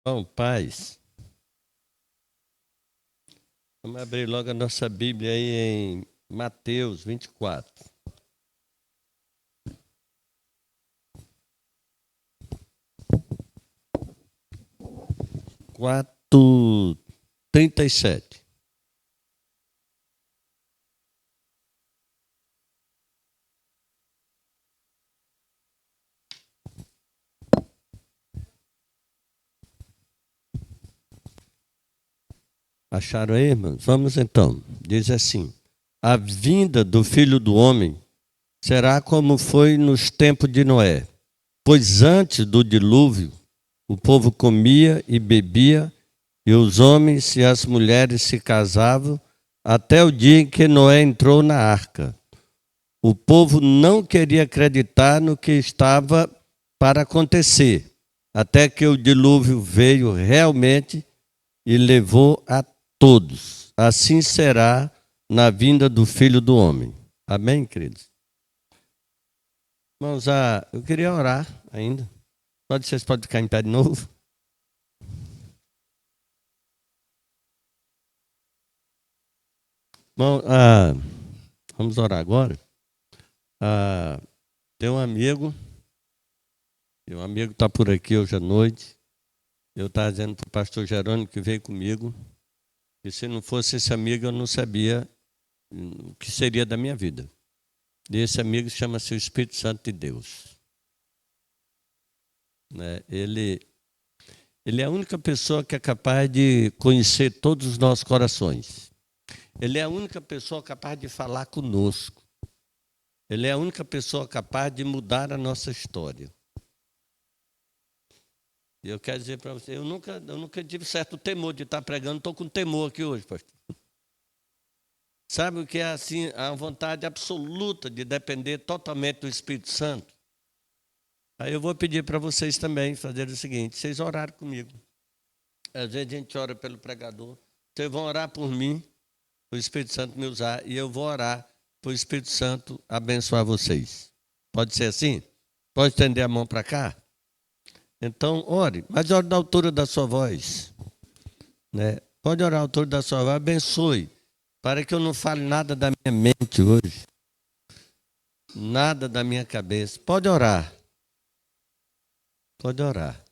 Bom, paz. Vamos abrir logo a nossa Bíblia aí em Mateus 24. Quatro, 37. Acharam aí, irmãos? Vamos então. Diz assim: a vinda do Filho do Homem será como foi nos tempos de Noé. Pois antes do dilúvio, o povo comia e bebia, e os homens e as mulheres se casavam, até o dia em que Noé entrou na arca. O povo não queria acreditar no que estava para acontecer, até que o dilúvio veio realmente e levou a todos. Assim será na vinda do Filho do Homem. Amém, queridos? Irmãos, eu queria orar ainda. Vocês podem ficar em pé de novo? Bom, vamos orar agora. Tem um amigo está por aqui hoje à noite. Eu estava dizendo para o pastor Jerônimo que veio comigo, que se não fosse esse amigo eu não sabia o que seria da minha vida. E esse amigo chama-se o Espírito Santo de Deus. Ele é a única pessoa que é capaz de conhecer todos os nossos corações. Ele é a única pessoa capaz de falar conosco. Ele é a única pessoa capaz de mudar a nossa história. E eu quero dizer para você, eu nunca tive certo temor de estar pregando, estou com temor aqui hoje, pastor. Sabe o que é assim, a vontade absoluta de depender totalmente do Espírito Santo? Aí eu vou pedir para vocês também fazerem o seguinte, vocês orarem comigo. Às vezes a gente ora pelo pregador, vocês vão orar por mim, para o Espírito Santo me usar, e eu vou orar para o Espírito Santo abençoar vocês. Pode ser assim? Pode estender a mão para cá? Então, ore, mas ore da altura da sua voz. Pode orar à altura da sua voz, abençoe, para que eu não fale nada da minha mente hoje, nada da minha cabeça. Pode orar. Pode orar.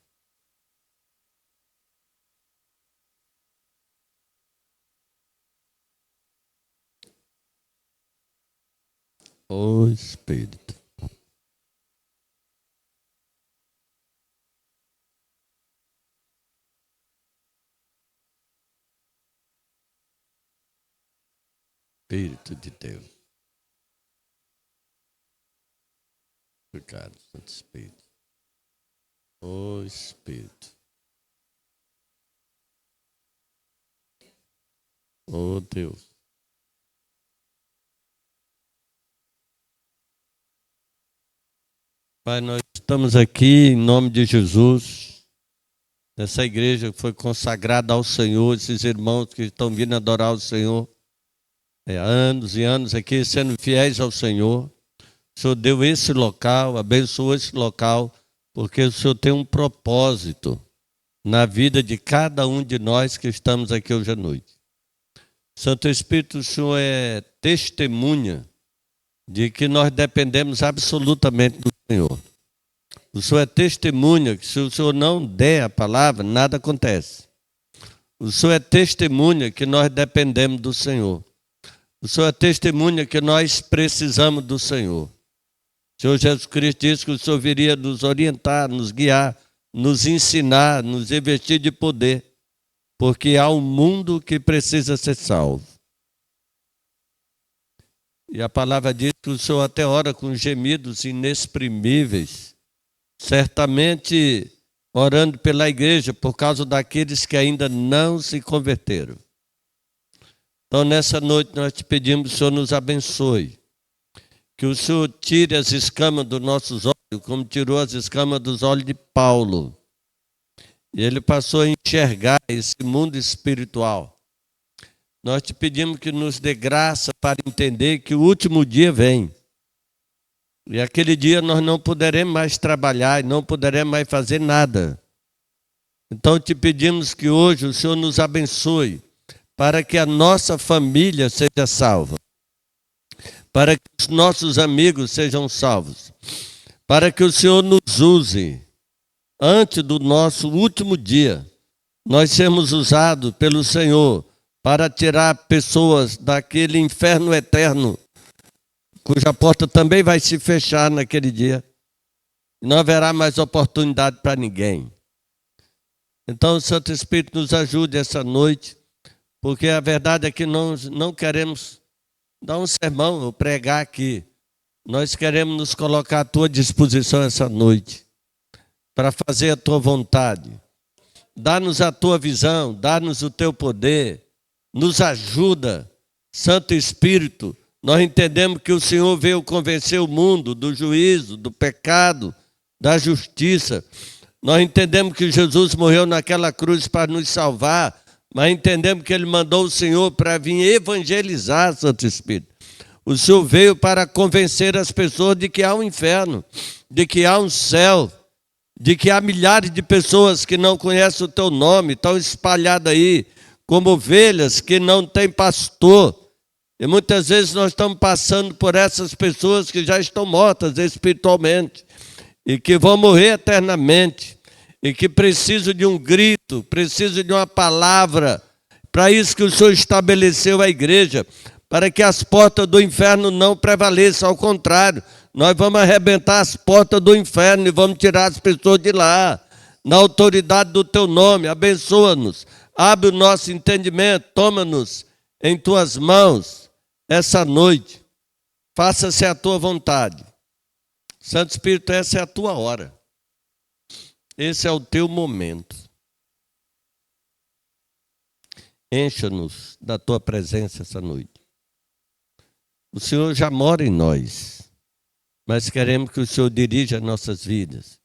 Ô Espírito. Espírito de Deus. Obrigado, Santo Espírito. Ô Espírito. Ô Deus. Pai, nós estamos aqui em nome de Jesus, nessa igreja que foi consagrada ao Senhor, esses irmãos que estão vindo adorar o Senhor há anos e anos aqui, sendo fiéis ao Senhor. O Senhor deu esse local, abençoou esse local, porque o Senhor tem um propósito na vida de cada um de nós que estamos aqui hoje à noite. Santo Espírito, o Senhor é testemunha de que nós dependemos absolutamente do Senhor. O Senhor é testemunha que se o Senhor não der a palavra, nada acontece. O Senhor é testemunha que nós dependemos do Senhor. O Senhor é testemunha que nós precisamos do Senhor. O Senhor Jesus Cristo disse que o Senhor viria nos orientar, nos guiar, nos ensinar, nos investir de poder, porque há um mundo que precisa ser salvo. E a palavra diz que o Senhor até ora com gemidos inexprimíveis, certamente orando pela igreja por causa daqueles que ainda não se converteram. Então, nessa noite, nós te pedimos que o Senhor nos abençoe, que o Senhor tire as escamas dos nossos olhos, como tirou as escamas dos olhos de Paulo. E ele passou a enxergar esse mundo espiritual. Nós te pedimos que nos dê graça para entender que o último dia vem. E aquele dia nós não poderemos mais trabalhar e não poderemos mais fazer nada. Então te pedimos que hoje o Senhor nos abençoe, para que a nossa família seja salva, para que os nossos amigos sejam salvos, para que o Senhor nos use antes do nosso último dia, nós sermos usados pelo Senhor para tirar pessoas daquele inferno eterno, cuja porta também vai se fechar naquele dia. Não haverá mais oportunidade para ninguém. Então o Santo Espírito nos ajude essa noite, porque a verdade é que nós não queremos dar um sermão ou pregar aqui. Nós queremos nos colocar à tua disposição essa noite, para fazer a tua vontade. Dá-nos a tua visão, dá-nos o teu poder, nos ajuda, Santo Espírito. Nós entendemos que o Senhor veio convencer o mundo do juízo, do pecado, da justiça. Nós entendemos que Jesus morreu naquela cruz para nos salvar, mas entendemos que Ele mandou o Senhor para vir evangelizar, Santo Espírito. O Senhor veio para convencer as pessoas de que há um inferno, de que há um céu, de que há milhares de pessoas que não conhecem o teu nome, estão espalhadas aí, como ovelhas que não têm pastor. E muitas vezes nós estamos passando por essas pessoas que já estão mortas espiritualmente e que vão morrer eternamente e que precisam de um grito, precisam de uma palavra. Para isso que o Senhor estabeleceu a igreja, para que as portas do inferno não prevaleçam, ao contrário, nós vamos arrebentar as portas do inferno e vamos tirar as pessoas de lá, na autoridade do teu nome. Abençoa-nos, abre o nosso entendimento, toma-nos em tuas mãos essa noite, faça-se a tua vontade. Santo Espírito, essa é a tua hora, esse é o teu momento. Encha-nos da tua presença essa noite. O Senhor já mora em nós, mas queremos que o Senhor dirija as nossas vidas,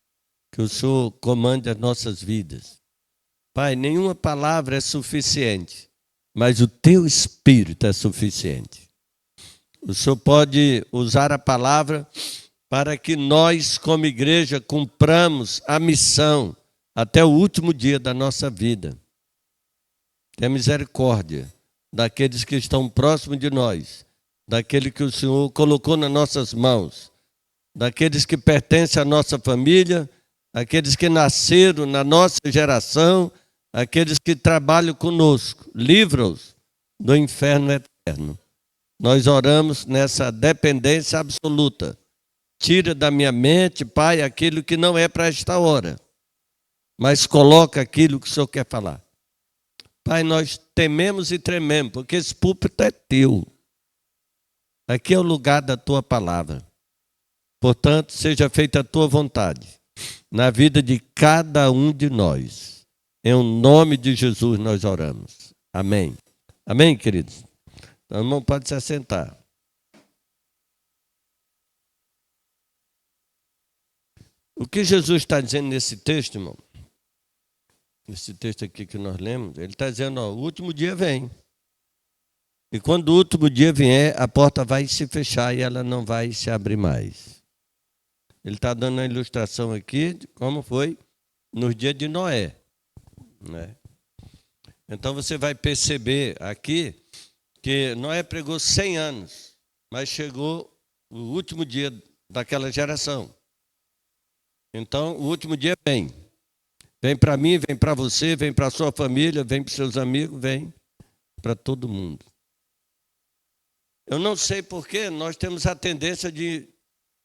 que o Senhor comande as nossas vidas. Pai, nenhuma palavra é suficiente, mas o teu Espírito é suficiente. O Senhor pode usar a palavra para que nós, como igreja, cumpramos a missão até o último dia da nossa vida. Tenha misericórdia daqueles que estão próximos de nós, daquele que o Senhor colocou nas nossas mãos, daqueles que pertencem à nossa família, aqueles que nasceram na nossa geração, aqueles que trabalham conosco. Livra-os do inferno eterno. Nós oramos nessa dependência absoluta. Tira da minha mente, Pai, aquilo que não é para esta hora, mas coloca aquilo que o Senhor quer falar. Pai, nós tememos e trememos, porque esse púlpito é teu. Aqui é o lugar da tua palavra. Portanto, seja feita a tua vontade na vida de cada um de nós. Em nome de Jesus nós oramos. Amém. Amém, queridos? Então, irmão, pode se assentar. O que Jesus está dizendo nesse texto, irmão? Esse texto aqui que nós lemos, ele está dizendo, ó, o último dia vem. E quando o último dia vier, a porta vai se fechar e ela não vai se abrir mais. Ele está dando uma ilustração aqui de como foi nos dias de Noé, né? Então você vai perceber aqui que Noé pregou 100 anos, mas chegou o último dia daquela geração. Então o último dia vem. Vem para mim, vem para você, vem para a sua família, vem para os seus amigos, vem para todo mundo. Eu não sei porque nós temos a tendência de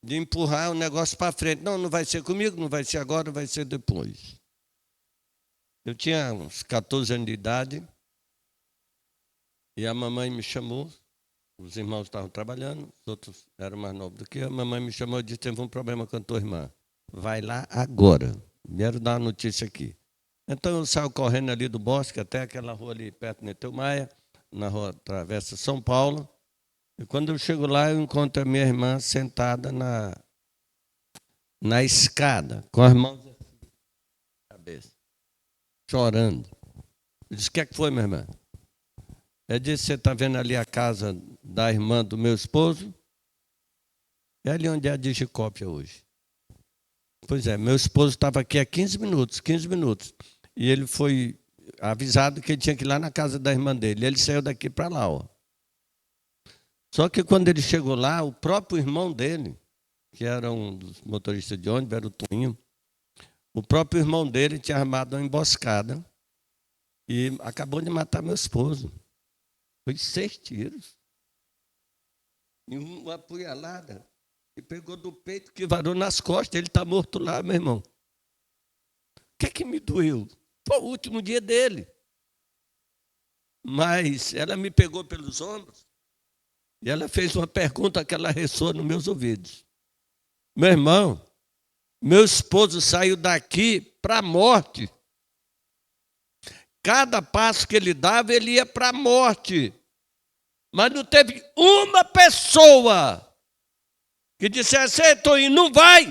empurrar o negócio para frente. Não, não vai ser comigo, não vai ser agora, vai ser depois. Eu tinha uns 14 anos de idade e a mamãe me chamou. Os irmãos estavam trabalhando, os outros eram mais novos do que eu. A mamãe me chamou e disse, teve um problema com a tua irmã. Vai lá agora. Vieram dar uma notícia aqui. Então eu saio correndo ali do bosque até aquela rua ali perto de Neteu Maia, na rua Travessa São Paulo. E quando eu chego lá, eu encontro a minha irmã sentada na escada, com as mãos assim, na cabeça, chorando. Eu disse, o que é que foi, minha irmã? Ela disse, você está vendo ali a casa da irmã do meu esposo? É ali onde é a Digicópia hoje. Pois é, meu esposo estava aqui há 15 minutos. e ele foi avisado que ele tinha que ir lá na casa da irmã dele. Ele saiu daqui para lá, ó. Só que quando ele chegou lá, o próprio irmão dele, que era um dos motoristas de ônibus, era o Toninho, o próprio irmão dele tinha armado uma emboscada e acabou de matar meu esposo. Foi 6 tiros. E uma apunhalada que pegou do peito, que varou nas costas. Ele está morto lá, meu irmão. O que é que me doeu? Foi o último dia dele. Mas ela me pegou pelos ombros e ela fez uma pergunta que ela ressoa nos meus ouvidos. Meu irmão, meu esposo saiu daqui para a morte. Cada passo que ele dava, ele ia para a morte. Mas não teve uma pessoa que dissesse: ei, Toninho, não vai,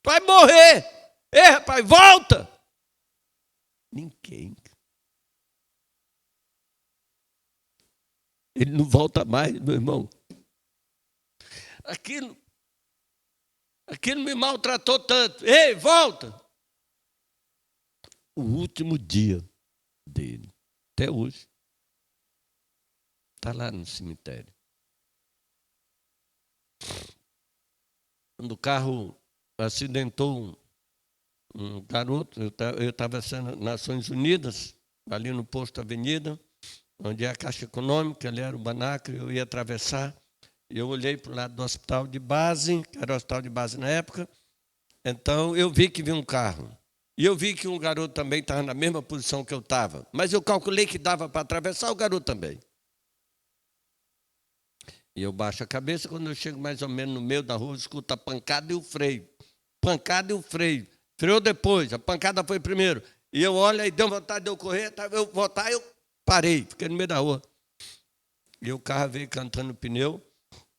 vai morrer. Ei, rapaz, volta. Ninguém. Ele não volta mais, meu irmão. Aquilo me maltratou tanto. Ei, volta. O último dia dele, até hoje, está lá no cemitério. Quando o carro acidentou um garoto, eu estava nas Nações Unidas, ali no posto Avenida, onde é a Caixa Econômica, ali era o Banacre, eu ia atravessar, e eu olhei para o lado do hospital de base, que era o hospital de base na época, então eu vi que vinha um carro. E eu vi que um garoto também estava na mesma posição que eu estava, mas eu calculei que dava para atravessar o garoto também. E eu baixo a cabeça, quando eu chego mais ou menos no meio da rua, eu escuto a pancada e o freio. Pancada e o freio. Freou depois, a pancada foi primeiro. E eu olho, e deu vontade de eu correr, eu voltar, eu parei, fiquei no meio da rua. E o carro veio cantando o pneu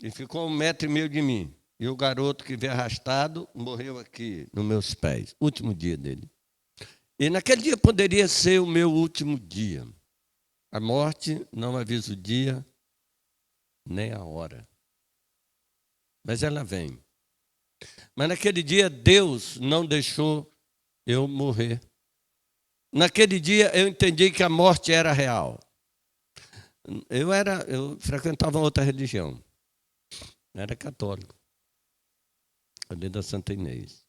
e ficou 1,5 metro de mim. E o garoto que veio arrastado morreu aqui nos meus pés. Último dia dele. E naquele dia poderia ser o meu último dia. A morte não avisa o dia nem a hora. Mas ela vem. Mas naquele dia Deus não deixou eu morrer. Naquele dia eu entendi que a morte era real. Eu frequentava outra religião. Era católico. Ali da Santa Inês.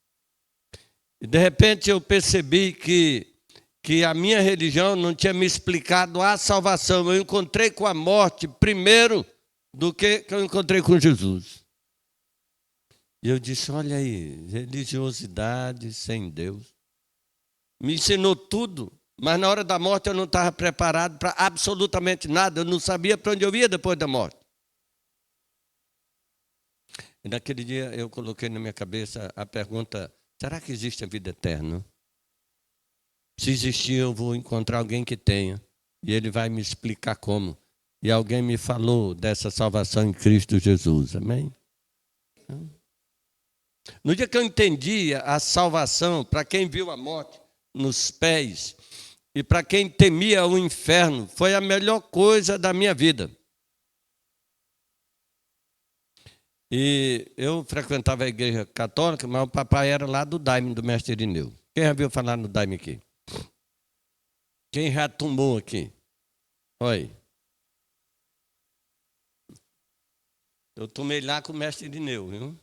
E de repente eu percebi que a minha religião não tinha me explicado a salvação. Eu encontrei com a morte primeiro do que eu encontrei com Jesus. E eu disse: olha aí, religiosidade sem Deus. Me ensinou tudo, mas na hora da morte eu não estava preparado para absolutamente nada. Eu não sabia para onde eu ia depois da morte. E naquele dia eu coloquei na minha cabeça a pergunta: será que existe a vida eterna? Se existir, eu vou encontrar alguém que tenha. E ele vai me explicar como. E alguém me falou dessa salvação em Cristo Jesus. Amém? No dia que eu entendi a salvação, para quem viu a morte nos pés e para quem temia o inferno, foi a melhor coisa da minha vida. E eu frequentava a igreja católica, mas o papai era lá do Daime, do mestre Irineu. Quem já viu falar no Daime aqui? Quem já tomou aqui? Oi. Eu tomei lá com o mestre Irineu, viu?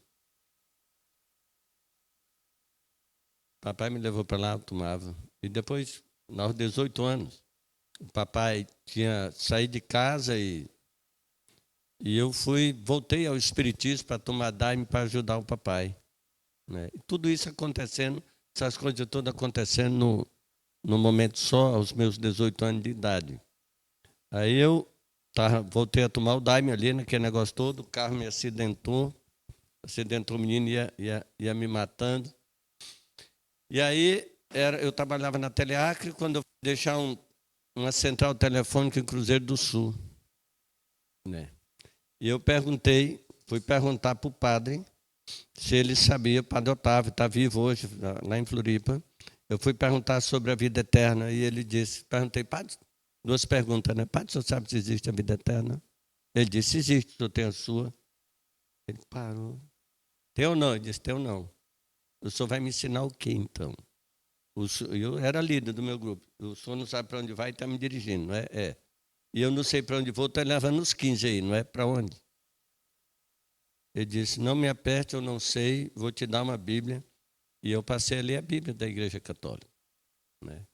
Papai me levou para lá, eu tomava. E depois, aos 18 anos, o papai tinha saído de casa e eu voltei ao espiritismo para tomar Daime para ajudar o papai. Né? E tudo isso acontecendo, essas coisas todas acontecendo no momento só, aos meus 18 anos de idade. Aí eu voltei a tomar o Daime ali, naquele negócio todo, o carro me acidentou o menino e ia me matando. E aí eu trabalhava na Teleacre, quando eu fui deixar uma central telefônica em Cruzeiro do Sul. Né? E eu fui perguntar para o padre se ele sabia, o padre Otávio está vivo hoje, lá em Floripa. Eu fui perguntar sobre a vida eterna e ele disse, perguntei, padre, 2 perguntas, né? Padre, o senhor sabe se existe a vida eterna? Ele disse: existe, o senhor tem a sua. Ele parou. Tem ou não? Ele disse: tem ou não. O senhor vai me ensinar o quê, então? Eu era líder do meu grupo. O senhor não sabe para onde vai e está me dirigindo, não é? É. E eu não sei para onde vou, estou levando os 15 aí, não é? Para onde? Ele disse, não me aperte, eu não sei, vou te dar uma Bíblia. E eu passei a ler a Bíblia da Igreja Católica. Né?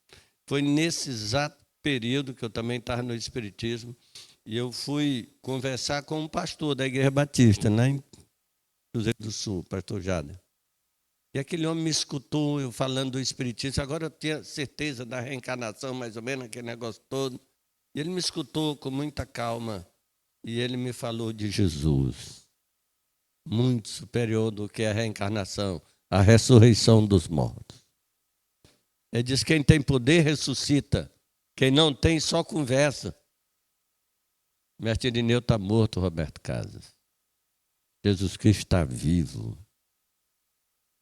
Foi nesse exato período que eu também estava no Espiritismo, e eu fui conversar com um pastor da Igreja Batista, né, em Cruzeiro do Sul, pastor Jader. E aquele homem me escutou, eu falando do Espiritismo, agora eu tinha certeza da reencarnação, mais ou menos, aquele negócio todo. E ele me escutou com muita calma, e ele me falou de Jesus, muito superior do que a reencarnação, a ressurreição dos mortos. Ele diz, quem tem poder ressuscita, quem não tem só conversa. Mestre Irineu está morto, Roberto Casas. Jesus Cristo está vivo.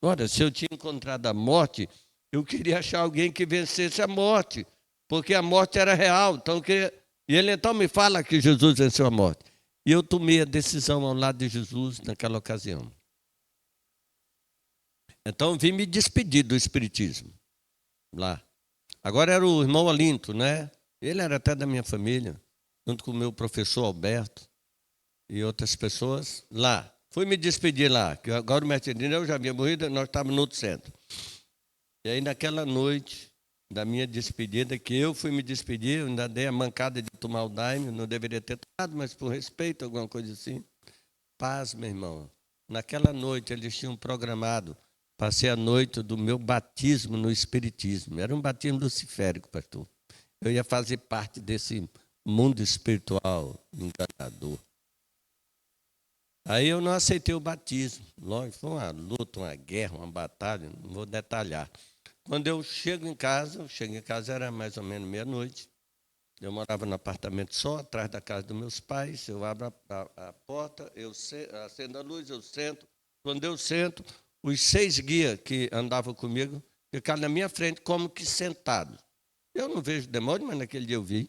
Ora, se eu tinha encontrado a morte, eu queria achar alguém que vencesse a morte, porque a morte era real. Então, e ele então me fala que Jesus venceu a morte. E eu tomei a decisão ao lado de Jesus naquela ocasião. Então, vim me despedir do Espiritismo lá. Agora era o irmão Olinto, né? Ele era até da minha família, junto com o meu professor Alberto e outras pessoas lá. Fui me despedir lá, que agora o mestre Irineu já havia morrido, nós estávamos no outro centro. E aí, naquela noite da minha despedida, que eu fui me despedir, eu ainda dei a mancada de tomar o daime, não deveria ter tomado, mas por respeito, alguma coisa assim. Paz, meu irmão. Naquela noite, eles tinham programado, passei a noite do meu batismo no Espiritismo. Era um batismo luciférico, pastor. Eu ia fazer parte desse mundo espiritual enganador. Aí eu não aceitei o batismo. Lógico, foi uma luta, uma guerra, uma batalha, não vou detalhar. Quando eu chego em casa era mais ou menos meia-noite. Eu morava no apartamento só, atrás da casa dos meus pais. Eu abro a porta, eu acendo a luz, eu sento. Quando eu sento, os 6 guias que andavam comigo ficaram na minha frente como que sentados. Eu não vejo demônio, mas naquele dia eu vi.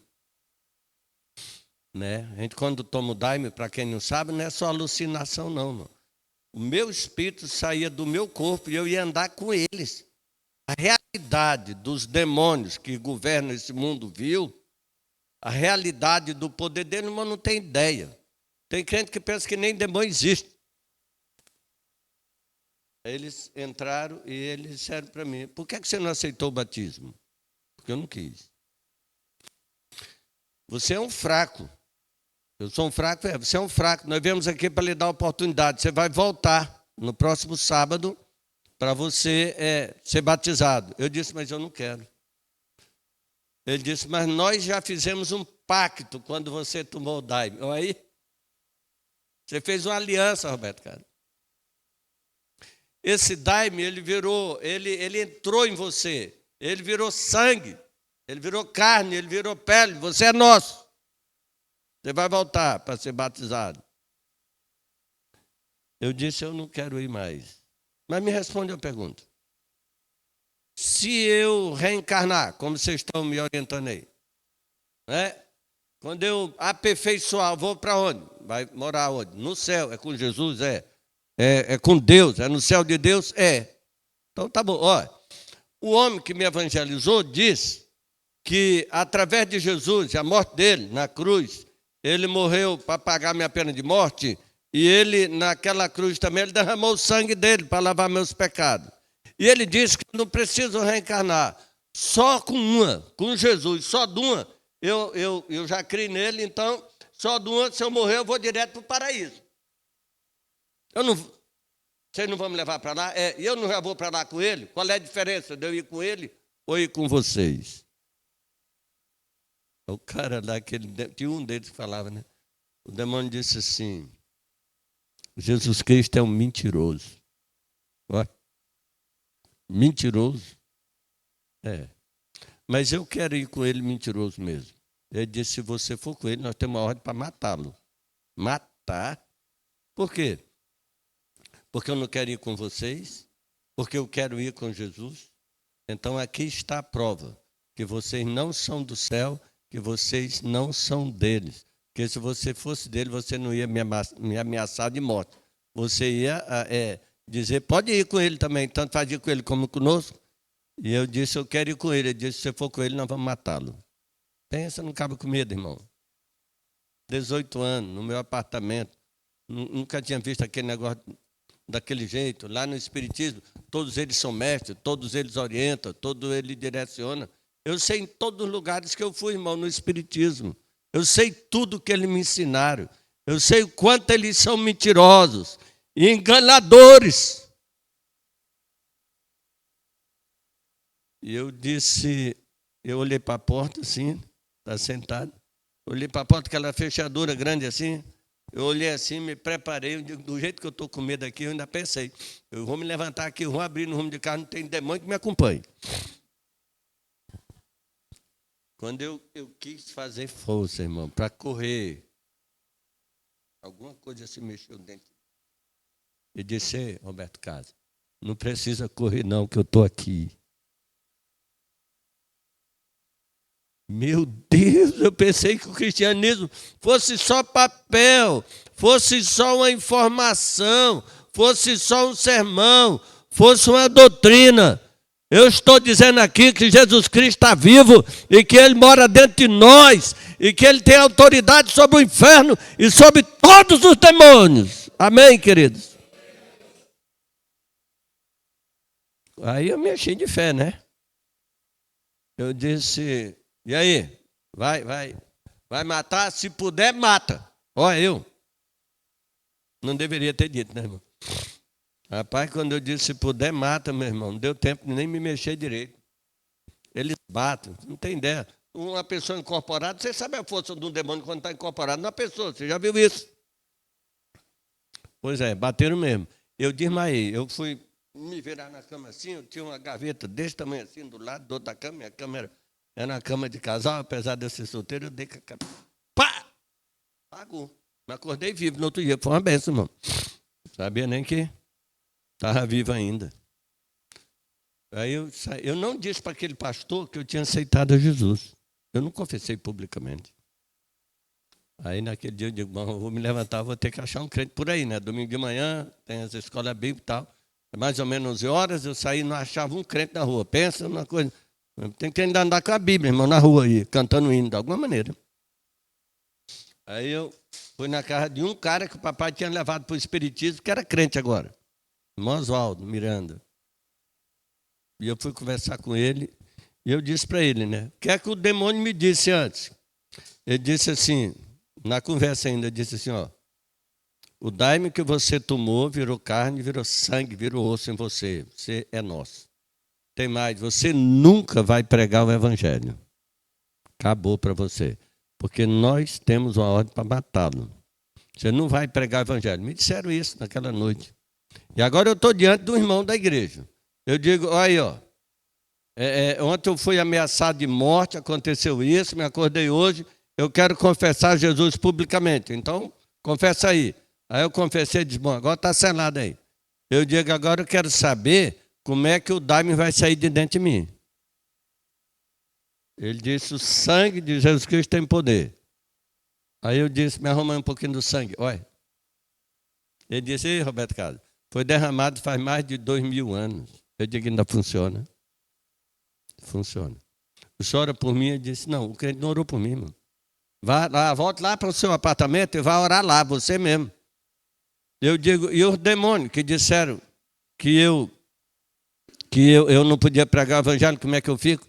Né? A gente, quando toma o daime, para quem não sabe, não é só alucinação, não, mano. O meu espírito saía do meu corpo e eu ia andar com eles. A realidade dos demônios que governam esse mundo vil, a realidade do poder dele, mas não tem ideia. Tem crente que pensa que nem demônio existe. Eles entraram e eles disseram para mim, por que você não aceitou o batismo? Porque eu não quis. Você é um fraco. Eu sou um fraco, você é um fraco. Nós viemos aqui para lhe dar oportunidade. Você vai voltar no próximo sábado para você ser batizado. Eu disse, mas eu não quero. Ele disse, mas nós já fizemos um pacto quando você tomou o daime. Aí, você fez uma aliança, Roberto, cara. Esse daime, ele entrou em você. Ele virou sangue, ele virou carne, ele virou pele. Você é nosso. Você vai voltar para ser batizado. Eu disse, eu não quero ir mais. Mas me responde a pergunta. Se eu reencarnar, como vocês estão me orientando aí, né? Quando eu aperfeiçoar, eu vou para onde? Vai morar onde? No céu. É com Jesus? É com Deus? É no céu de Deus? É. Então tá bom. Olha, o homem que me evangelizou disse que através de Jesus, a morte dele na cruz, ele morreu para pagar minha pena de morte, e ele, naquela cruz também, ele derramou o sangue dele para lavar meus pecados. E ele disse que eu não preciso reencarnar, só com Jesus, só de uma. Eu já criei nele, então, só de uma, se eu morrer, eu vou direto para o paraíso. Vocês não vão me levar para lá? E eu não já vou para lá com ele? Qual é a diferença de eu ir com ele ou ir com vocês? O cara lá, tinha um deles que falava, né? O demônio disse assim, Jesus Cristo é um mentiroso. Ó, mentiroso? Mas eu quero ir com ele mentiroso mesmo. Ele disse, se você for com ele, nós temos uma ordem para matá-lo. Matar? Por quê? Porque eu não quero ir com vocês, porque eu quero ir com Jesus. Então aqui está a prova, que vocês não são do céu, que vocês não são deles. Porque se você fosse dele, você não ia me ameaçar de morte. Você ia dizer, pode ir com ele também, tanto faz ir com ele como conosco. E eu disse, eu quero ir com ele. Ele disse, se você for com ele, nós vamos matá-lo. Pensa, não cabe com medo, irmão. 18 anos, no meu apartamento. Nunca tinha visto aquele negócio daquele jeito. Lá no Espiritismo, todos eles são mestres, todos eles orientam, todos eles direcionam. Eu sei em todos os lugares que eu fui, irmão, no Espiritismo. Eu sei tudo que eles me ensinaram. Eu sei o quanto eles são mentirosos e enganadores. E eu disse, eu olhei para a porta assim, está sentado. Olhei para a porta, aquela fechadura grande assim. Eu olhei assim, me preparei. Eu digo, do jeito que eu estou com medo aqui, eu ainda pensei. Eu vou me levantar aqui, eu vou abrir no rumo de carro, não tem demônio que me acompanhe. Quando eu quis fazer força, irmão, para correr, alguma coisa se mexeu dentro. E disse, Roberto Casa, não precisa correr não, que eu estou aqui. Meu Deus, eu pensei que o cristianismo fosse só papel, fosse só uma informação, fosse só um sermão, fosse uma doutrina. Eu estou dizendo aqui que Jesus Cristo está vivo e que Ele mora dentro de nós e que Ele tem autoridade sobre o inferno e sobre todos os demônios. Amém, queridos? Aí eu me enchi de fé, né? Eu disse... E aí? Vai matar? Se puder, mata. Olha, eu. Não deveria ter dito, né, irmão? Rapaz, quando eu disse se puder, mata, meu irmão. Não deu tempo de nem me mexer direito. Eles batem, não tem ideia. Uma pessoa incorporada, você sabe a força de um demônio quando está incorporado numa pessoa. Você já viu isso? Pois é, bateram mesmo. Eu desmaiei. Eu fui me virar na cama assim, eu tinha uma gaveta desse tamanho assim, do lado da outra cama, minha cama era uma cama de casal, apesar de eu ser solteiro, eu dei com a cama. Pá! Pagou. Me acordei vivo no outro dia. Foi uma benção, irmão. Sabia nem que estava vivo ainda. Aí eu não disse para aquele pastor que eu tinha aceitado a Jesus. Eu não confessei publicamente. Aí naquele dia eu digo, bom, eu vou me levantar, vou ter que achar um crente por aí, né? Domingo de manhã, tem as escolas bíblicas e tal. Mais ou menos 11 horas, eu saí e não achava um crente na rua. Pensa numa coisa... Tem que ainda andar com a Bíblia, irmão, na rua aí, cantando hino, de alguma maneira. Aí eu fui na casa de um cara que o papai tinha levado para o Espiritismo, que era crente agora. Irmão Oswaldo Miranda. E eu fui conversar com ele, e eu disse para ele, né? O que é que o demônio me disse antes? Ele disse assim, na conversa ainda, disse assim, ó. O daime que você tomou virou carne, virou sangue, virou osso em você. Você é nosso. Tem mais, você nunca vai pregar o evangelho. Acabou para você. Porque nós temos uma ordem para matá-lo. Você não vai pregar o evangelho. Me disseram isso naquela noite. E agora eu estou diante do irmão da igreja. Eu digo, olha aí, ó. Ontem eu fui ameaçado de morte, aconteceu isso, me acordei hoje, eu quero confessar Jesus publicamente. Então, confessa aí. Aí eu confessei e disse, bom, agora está selado aí. Eu digo, agora eu quero saber como é que o daime vai sair de dentro de mim. Ele disse, o sangue de Jesus Cristo tem poder. Aí eu disse, me arruma um pouquinho do sangue. Olha. Ele disse, ei, Roberto Carlos, foi derramado faz mais de 2000 anos. Eu digo, ainda funciona. Funciona. O senhor ora por mim? Ele disse, não, o crente não orou por mim, irmão. Vá lá, volte lá para o seu apartamento e vá orar lá, você mesmo. Eu digo, e os demônios que disseram que eu não podia pregar o evangelho, como é que eu fico?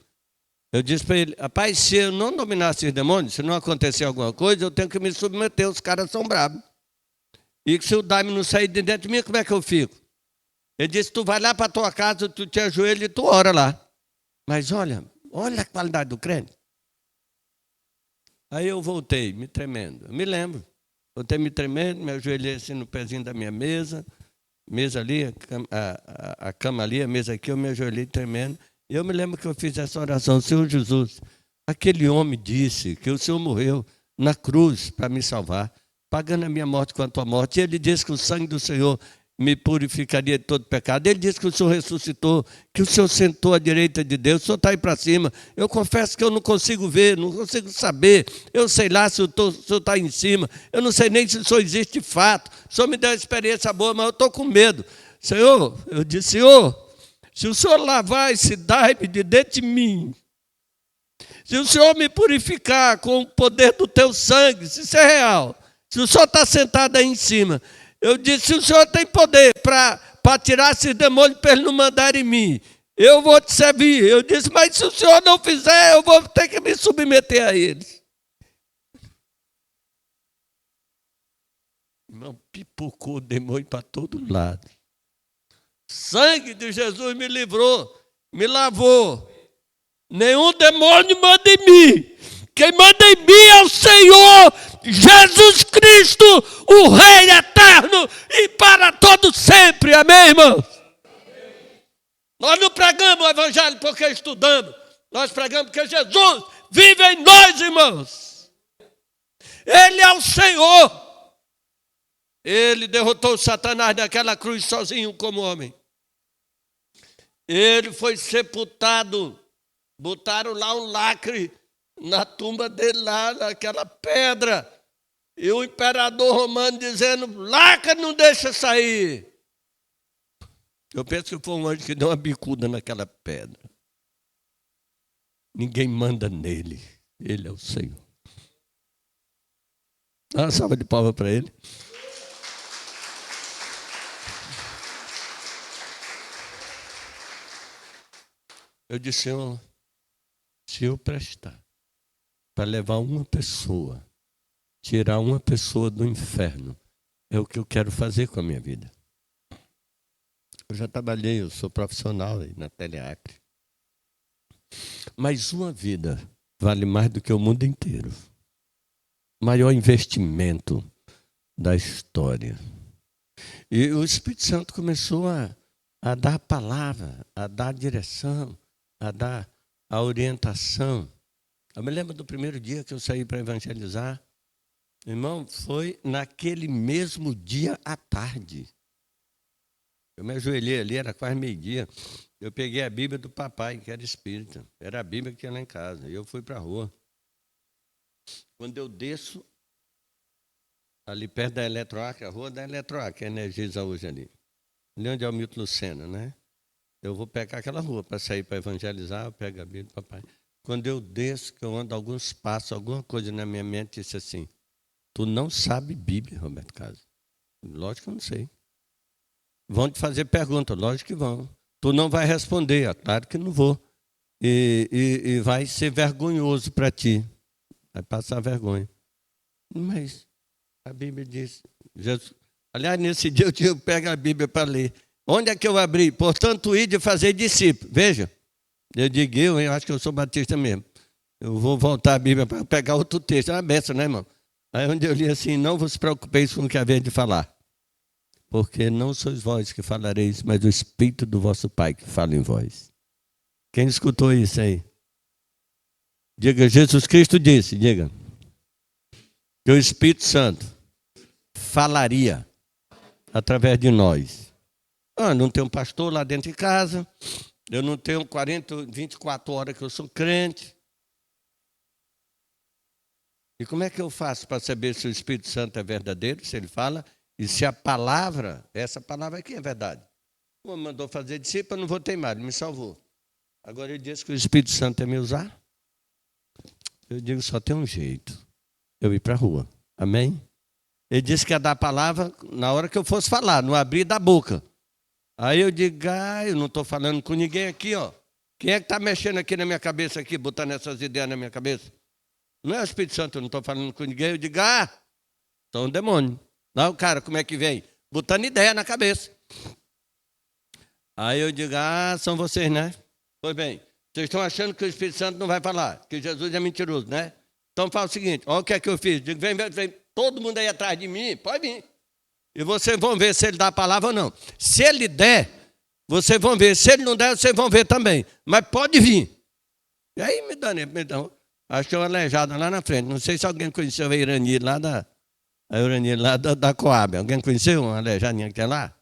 Eu disse para ele, rapaz, se eu não dominasse os demônios, se não acontecer alguma coisa, eu tenho que me submeter, os caras são bravos. E se o daime não sair de dentro de mim, como é que eu fico? Ele disse, tu vai lá para a tua casa, tu te ajoelha e tu ora lá. Mas olha a qualidade do crente. Aí eu voltei, me tremendo. Eu me lembro. Voltei me tremendo, me ajoelhei assim no pezinho da minha mesa ali, a cama ali, a mesa aqui, eu me ajoelhei tremendo. E eu me lembro que eu fiz essa oração, Senhor Jesus, aquele homem disse que o Senhor morreu na cruz para me salvar, pagando a minha morte com a tua morte. E ele disse que o sangue do Senhor me purificaria de todo pecado. Ele disse que o Senhor ressuscitou, que o Senhor sentou à direita de Deus, o Senhor está aí para cima. Eu confesso que eu não consigo ver, não consigo saber. Eu sei lá se o Senhor está em cima. Eu não sei nem se o Senhor existe de fato. O Senhor me deu uma experiência boa, mas eu estou com medo. Senhor, eu disse, Senhor, Se o Senhor lavar esse daime de dentro de mim, se o Senhor me purificar com o poder do teu sangue, se isso é real, se o Senhor está sentado aí em cima, eu disse, se o Senhor tem poder para tirar esses demônios para eles não mandarem em mim, eu vou te servir. Eu disse, mas se o Senhor não fizer, eu vou ter que me submeter a eles. Irmão, pipocou o demônio para todo lado. Sangue de Jesus me livrou, me lavou. Nenhum demônio manda em mim. Quem manda em mim é o Senhor Jesus Cristo, o Rei eterno e para todo sempre. Amém, irmãos? Nós não pregamos o evangelho porque estudamos. Nós pregamos porque Jesus vive em nós, irmãos. Ele é o Senhor. Ele derrotou Satanás naquela cruz sozinho como homem. Ele foi sepultado. Botaram lá um lacre na tumba dele, lá naquela pedra. E o imperador romano dizendo, lacre não deixa sair. Eu penso que foi um anjo que deu uma bicuda naquela pedra. Ninguém manda nele. Ele é o Senhor. Dá uma salva de palmas para ele. Eu disse, Senhor, se eu prestar para levar uma pessoa, tirar uma pessoa do inferno, é o que eu quero fazer com a minha vida. Eu já trabalhei, eu sou profissional aí na Teleacre. Mas uma vida vale mais do que o mundo inteiro. Maior investimento da história. E o Espírito Santo começou a dar a palavra, a dar a direção, a dar a orientação. Eu me lembro do primeiro dia que eu saí para evangelizar. Irmão, foi naquele mesmo dia à tarde. Eu me ajoelhei ali, era quase meio-dia. Eu peguei a Bíblia do papai, que era espírita. Era a Bíblia que tinha lá em casa. E eu fui para a rua. Quando eu desço, ali perto da Eletroacre, a rua da Eletroacre, que energiza hoje ali. Ali onde é o Milton Lucena, né? Eu vou pegar aquela rua para sair para evangelizar, eu pego a Bíblia do papai. Quando eu desço, que eu ando alguns passos, alguma coisa na minha mente, disse assim, tu não sabe Bíblia, Roberto Carlos. Lógico que eu não sei. Vão te fazer pergunta, lógico que vão. Tu não vai responder, claro que não vou. E vai ser vergonhoso para ti. Vai passar vergonha. Mas a Bíblia diz, Jesus, aliás, nesse dia eu pego a Bíblia para ler. Onde é que eu abri? Portanto, ir de fazer discípulo. Veja, eu digo, eu acho que eu sou batista mesmo. Eu vou voltar a Bíblia para pegar outro texto. É uma benção, né, irmão? Aí onde eu li assim, não vos preocupeis com o que haver de falar. Porque não sois vós que falareis, mas o Espírito do vosso Pai que fala em vós. Quem escutou isso aí? Diga, Jesus Cristo disse, diga, que o Espírito Santo falaria através de nós. Não tenho um pastor lá dentro de casa, eu não tenho 24 horas que eu sou crente. E como é que eu faço para saber se o Espírito Santo é verdadeiro, se ele fala, e se a palavra, essa palavra aqui é verdade? O homem mandou fazer discípulo, eu não vou teimar, ele me salvou. Agora ele diz que o Espírito Santo é me usar. Eu digo, só tem um jeito, eu ir para a rua. Amém? Ele disse que ia dar a palavra na hora que eu fosse falar, no abrir da boca. Aí eu digo, eu não estou falando com ninguém aqui, ó. Quem é que está mexendo aqui na minha cabeça, aqui, botando essas ideias na minha cabeça? Não é o Espírito Santo, eu não estou falando com ninguém. Eu digo, sou um demônio. Não, cara, como é que vem? Botando ideia na cabeça. Aí eu digo, são vocês, né? Pois bem, vocês estão achando que o Espírito Santo não vai falar, que Jesus é mentiroso, né? Então fala o seguinte, olha o que é que eu fiz. Digo, vem, todo mundo aí atrás de mim, pode vir. E vocês vão ver se ele dá a palavra ou não. Se ele der, vocês vão ver. Se ele não der, vocês vão ver também. Mas pode vir. E aí me dão. Achei uma aleijada lá na frente. Não sei se alguém conheceu a Irani lá da Coab. Alguém conheceu uma aleijadinha que tem lá?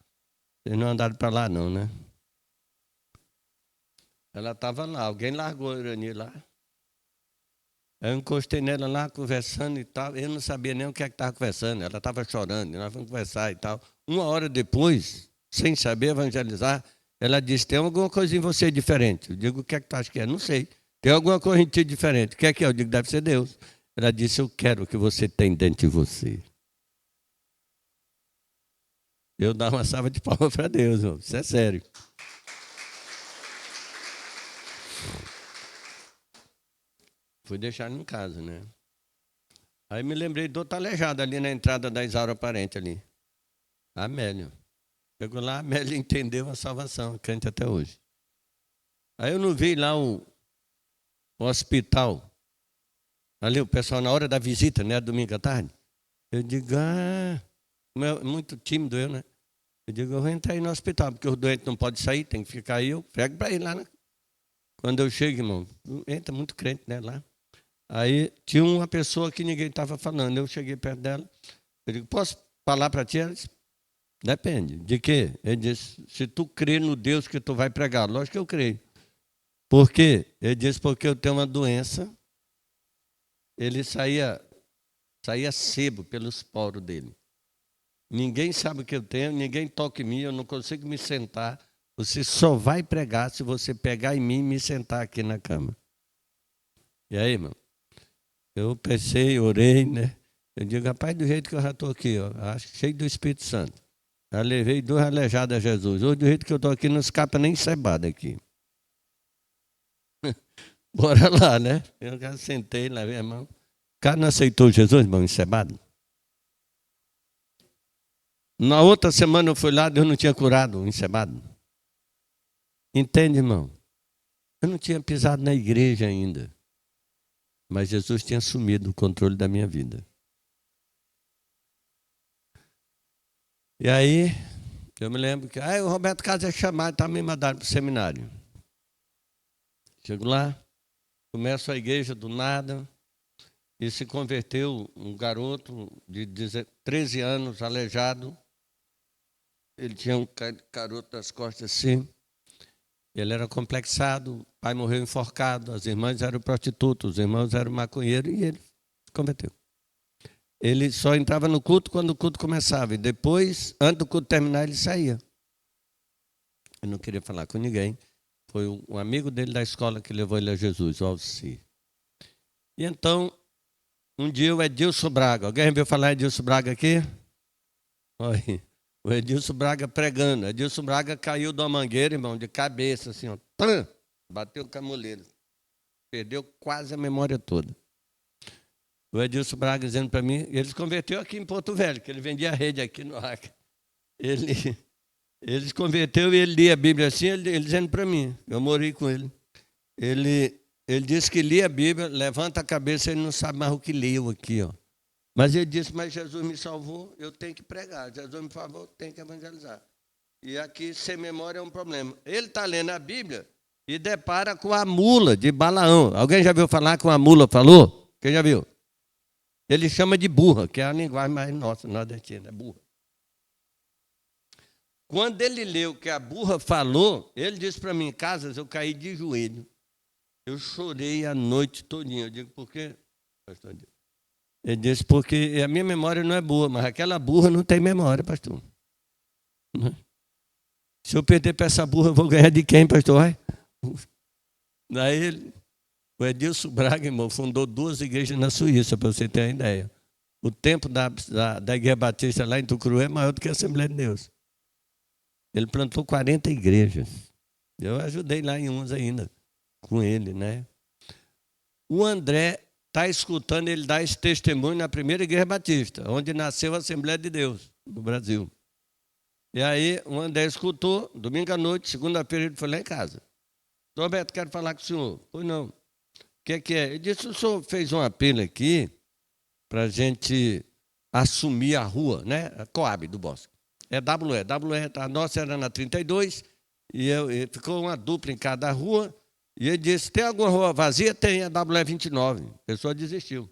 Vocês não andaram para lá não, né? Ela estava lá. Alguém largou a Irani lá. Eu encostei nela lá, conversando e tal. Eu não sabia nem o que é que estava conversando. Ela estava chorando, nós fomos conversar e tal. Uma hora depois, sem saber evangelizar, Ela disse, tem alguma coisa em você diferente. Eu digo, o que é que tu acha que é? Não sei. Tem alguma coisa em ti diferente. O que é? Eu digo, deve ser Deus. Ela disse, eu quero o que você tem dentro de você. Eu dava uma salva de palmas para Deus, irmão. Isso é sério. Fui deixar ele em casa, né? Aí me lembrei do outro aleijado ali na entrada da Isaura Parente ali. A Amélia. Chegou lá, a Amélia entendeu a salvação, crente até hoje. Aí eu não vi lá o hospital. Ali o pessoal na hora da visita, né? Domingo à tarde. Eu digo, muito tímido eu, né? Eu digo, eu vou entrar aí no hospital, porque o doente não pode sair, tem que ficar aí, eu prego para ir lá, né? Quando eu chego, irmão, entra muito crente, né, lá. Aí tinha uma pessoa que ninguém estava falando, eu cheguei perto dela, eu digo, posso falar para ti? Ela disse, depende, de quê? Ele disse, se tu crê no Deus que tu vai pregar, lógico que eu creio. Por quê? Ele disse, porque eu tenho uma doença, ele saía sebo pelos poros dele. Ninguém sabe o que eu tenho, ninguém toca em mim, eu não consigo me sentar. Você só vai pregar se você pegar em mim e me sentar aqui na cama. E aí, irmão? Eu pensei, orei, né? Eu digo, rapaz, do jeito que eu já estou aqui, ó, cheio do Espírito Santo. Já levei 2 aleijados a Jesus. Hoje, do jeito que eu estou aqui, não escapa nem cebada aqui. Bora lá, né? Eu já sentei lá, irmão. O cara não aceitou Jesus, irmão, encebado? Na outra semana eu fui lá, Deus não tinha curado o encebado. Entende, irmão? Eu não tinha pisado na igreja ainda. Mas Jesus tinha assumido o controle da minha vida. E aí, eu me lembro que o Roberto Carlos é chamado, está me mandando para o seminário. Chego lá, começo a igreja do nada, e se converteu um garoto de 13 anos, aleijado. Ele tinha um caroto nas costas assim. Ele era complexado, o pai morreu enforcado, as irmãs eram prostitutas, os irmãos eram maconheiros, e ele se converteu. Ele só entrava no culto quando o culto começava, e depois, antes do culto terminar, ele saía. Ele não queria falar com ninguém. Foi um amigo dele da escola que levou ele a Jesus, o Alci. E então, um dia o Edilson Braga, alguém viu falar Edilson Braga aqui? Olha, o Edilson Braga pregando. Edilson Braga caiu de uma mangueira, irmão, de cabeça, assim, ó. Pã! Bateu com a muleira. Perdeu quase a memória toda. O Edilson Braga dizendo para mim, ele se converteu aqui em Porto Velho, que ele vendia rede aqui no Acre. Ele se converteu e ele lia a Bíblia assim, ele dizendo para mim, eu morei com ele. Ele disse que lia a Bíblia, levanta a cabeça, ele não sabe mais o que leu aqui, ó. Mas ele disse, mas Jesus me salvou, eu tenho que pregar. Jesus me salvou, eu tenho que evangelizar. E aqui, sem memória, é um problema. Ele está lendo a Bíblia e depara com a mula de Balaão. Alguém já viu falar com a mula falou? Quem já viu? Ele chama de burra, que é a linguagem mais nossa, nordestina, é burra. Quando ele leu que a burra falou, ele disse para mim, Casas, eu caí de joelho. Eu chorei a noite todinha. Eu digo, por quê, pastor? Ele disse, porque a minha memória não é boa, mas aquela burra não tem memória, pastor. Se eu perder para essa burra, eu vou ganhar de quem, pastor? Daí o Edilson Braga, irmão, fundou 2 igrejas na Suíça, para você ter uma ideia. O tempo da Igreja Batista lá em Tucuruí é maior do que a Assembleia de Deus. Ele plantou 40 igrejas. Eu ajudei lá em umas ainda, com ele, né? O André está escutando ele dar esse testemunho na primeira Igreja Batista, onde nasceu a Assembleia de Deus, no Brasil. E aí o André escutou, domingo à noite, segunda-feira ele foi lá em casa. Roberto, quero falar com o senhor. Pois não. O que é? Ele disse, o senhor fez um apelo aqui para a gente assumir a rua, né? A Coab do Bosque. É WE. A nossa era na 32, e ficou uma dupla em cada rua. E ele disse, tem alguma rua vazia? Tem, a WE 29. A pessoa desistiu.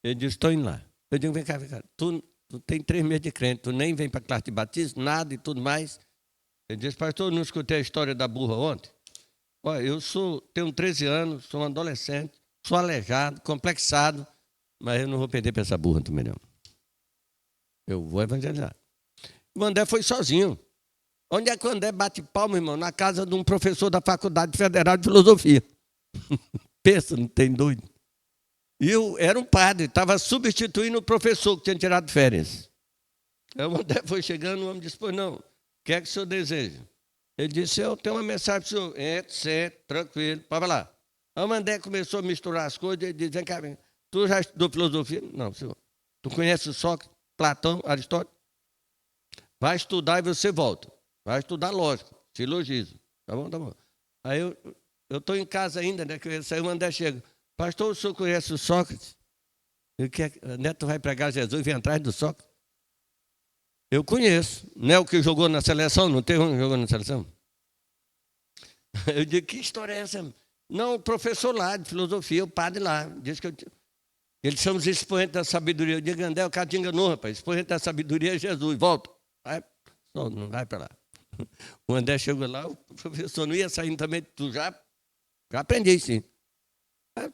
Ele disse, estou indo lá. Eu digo, vem cá. Tu tem 3 meses de crente, tu nem vem para a classe de batismo, nada e tudo mais. Ele disse, pastor, não escutei a história da burra ontem? Olha, eu tenho 13 anos, sou um adolescente, sou aleijado, complexado, mas eu não vou perder para essa burra também não. Eu vou evangelizar. O André foi sozinho. Onde é que o André bate palma, irmão? Na casa de um professor da Faculdade Federal de Filosofia. Pensa, não tem doido. E eu era um padre, estava substituindo o professor que tinha tirado férias. Aí o André foi chegando, o homem disse, pois não, o que é que o senhor deseja? Ele disse, eu tenho uma mensagem para o senhor. Entre, tranquilo, pode lá. Aí o André começou a misturar as coisas, ele disse, vem cá, tu já estudou filosofia? Não, senhor. Tu conhece Sócrates, Platão, Aristóteles? Vai estudar e você volta. Vai estudar lógica, silogismo. Tá bom, tá bom. Aí eu estou em casa ainda, né? Que aí o André chega. Pastor, o senhor conhece o Sócrates? Neto vai pregar Jesus e vem atrás do Sócrates? Eu conheço. Não é o que jogou na seleção? Não tem um que jogou na seleção? Eu digo, que história é essa? Não, o professor lá de filosofia, o padre lá, diz que eles são os expoentes da sabedoria. Eu digo, André, o cara te enganou, rapaz. Expoente da sabedoria é Jesus. Volta. Vai. Não vai para lá. O André chegou lá, o professor não ia saindo também. Tu já aprendi, sim.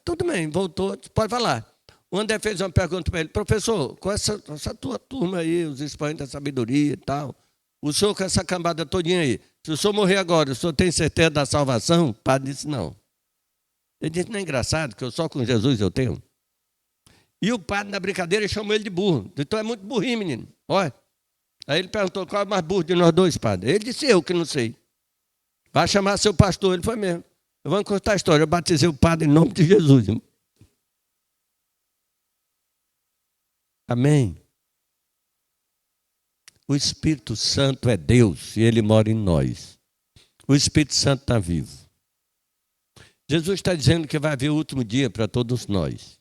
Tudo bem, voltou, pode falar. O André fez uma pergunta para ele, professor, com essa tua turma aí, os expoentes da sabedoria e tal, o senhor com essa cambada todinha aí, se o senhor morrer agora, o senhor tem certeza da salvação? O padre disse, não. Ele disse, não é engraçado, que eu só com Jesus eu tenho. E o padre, na brincadeira, chamou ele de burro. Então é muito burrinho, menino. Olha. Aí ele perguntou, qual é o mais burro de nós dois, padre? Ele disse, eu que não sei. Vai chamar seu pastor. Ele foi mesmo. Eu vou contar a história. Eu batizei o padre em nome de Jesus. Irmão. Amém. O Espírito Santo é Deus e Ele mora em nós. O Espírito Santo está vivo. Jesus está dizendo que vai haver o último dia para todos nós.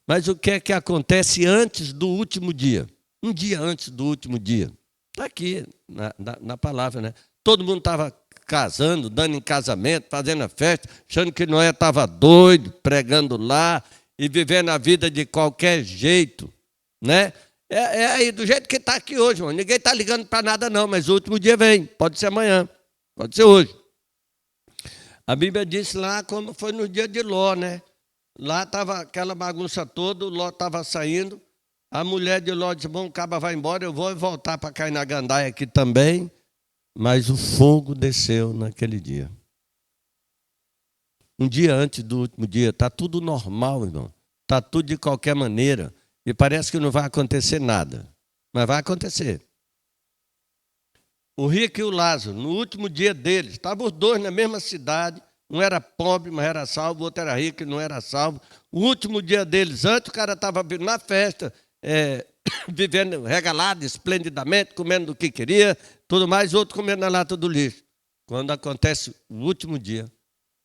Mas o que é que acontece antes do último dia? Um dia antes do último dia. Está aqui na palavra, né? Todo mundo estava casando, dando em casamento, fazendo a festa, achando que Noé estava doido, pregando lá e vivendo a vida de qualquer jeito, né? É aí, do jeito que está aqui hoje, mano. Ninguém está ligando para nada não, mas o último dia vem, pode ser amanhã, pode ser hoje. A Bíblia diz lá como foi no dia de Ló, né? Lá estava aquela bagunça toda, o Ló estava saindo, a mulher de Ló disse, bom, o caba vai embora, eu vou voltar para cair na gandaia aqui também. Mas o fogo desceu naquele dia. Um dia antes do último dia, está tudo normal, irmão. Está tudo de qualquer maneira. E parece que não vai acontecer nada. Mas vai acontecer. O rico e o Lázaro, no último dia deles, estavam os dois na mesma cidade. Um era pobre, mas era salvo. O outro era rico e não era salvo. O último dia deles, antes o cara estava na festa, vivendo regalado, esplendidamente, comendo o que queria, tudo mais, outro comendo na lata do lixo. Quando acontece o último dia,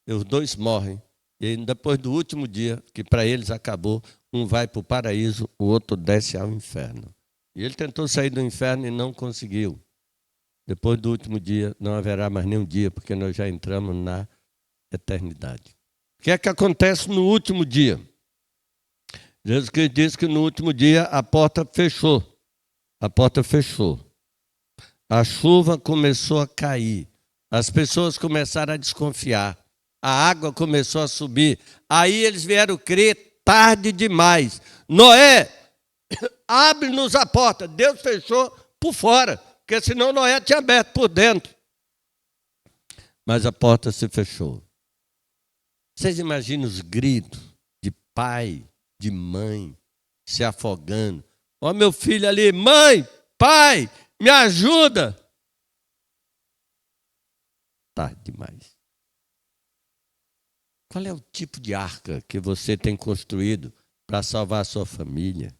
os dois morrem. E depois do último dia, que para eles acabou, um vai para o paraíso, o outro desce ao inferno. E ele tentou sair do inferno e não conseguiu. Depois do último dia, não haverá mais nenhum dia, porque nós já entramos na eternidade. O que é que acontece no último dia? Jesus Cristo disse que no último dia a porta fechou. A porta fechou. A chuva começou a cair. As pessoas começaram a desconfiar. A água começou a subir. Aí eles vieram crer tarde demais. Noé, abre-nos a porta. Deus fechou por fora, porque senão Noé tinha aberto por dentro. Mas a porta se fechou. Vocês imaginam os gritos de pai, de mãe, se afogando. Ó, meu filho ali, mãe, pai, me ajuda. Tarde demais. Qual é o tipo de arca que você tem construído para salvar a sua família?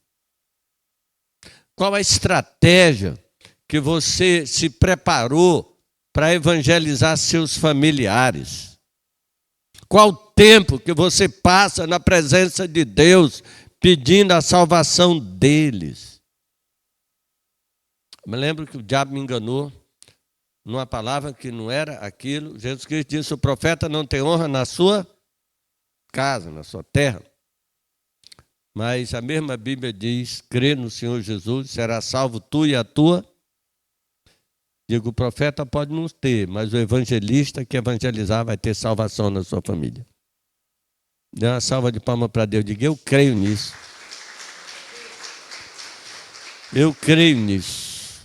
Qual a estratégia que você se preparou para evangelizar seus familiares? Qual o tempo que você passa na presença de Deus pedindo a salvação deles? Eu me lembro que o diabo me enganou numa palavra que não era aquilo. Jesus Cristo disse, o profeta não tem honra na sua casa, na sua terra. Mas a mesma Bíblia diz, crê no Senhor Jesus, será salvo tu e a tua. Digo, o profeta pode não ter, mas o evangelista que evangelizar vai ter salvação na sua família. Dê uma salva de palmas para Deus. Diga, eu creio nisso. Eu creio nisso.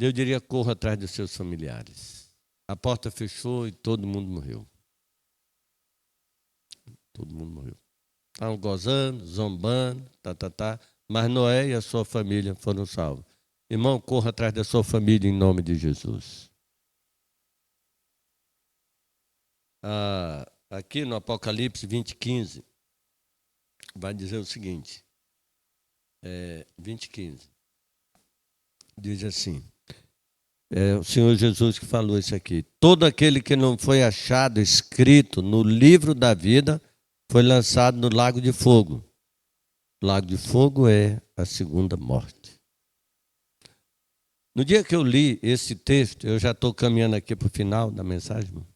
eu diria, corra atrás dos seus familiares. A porta fechou e todo mundo morreu. Todo mundo morreu. Estavam gozando, zombando, mas Noé e a sua família foram salvos. Irmão, corra atrás da sua família em nome de Jesus. Aqui no Apocalipse 20:15, vai dizer o seguinte, 20:15, diz assim, o Senhor Jesus que falou isso aqui: todo aquele que não foi achado escrito no livro da vida foi lançado no lago de fogo. O lago de fogo é a segunda morte. No dia que eu li esse texto, eu já estou caminhando aqui para o final da mensagem, irmão.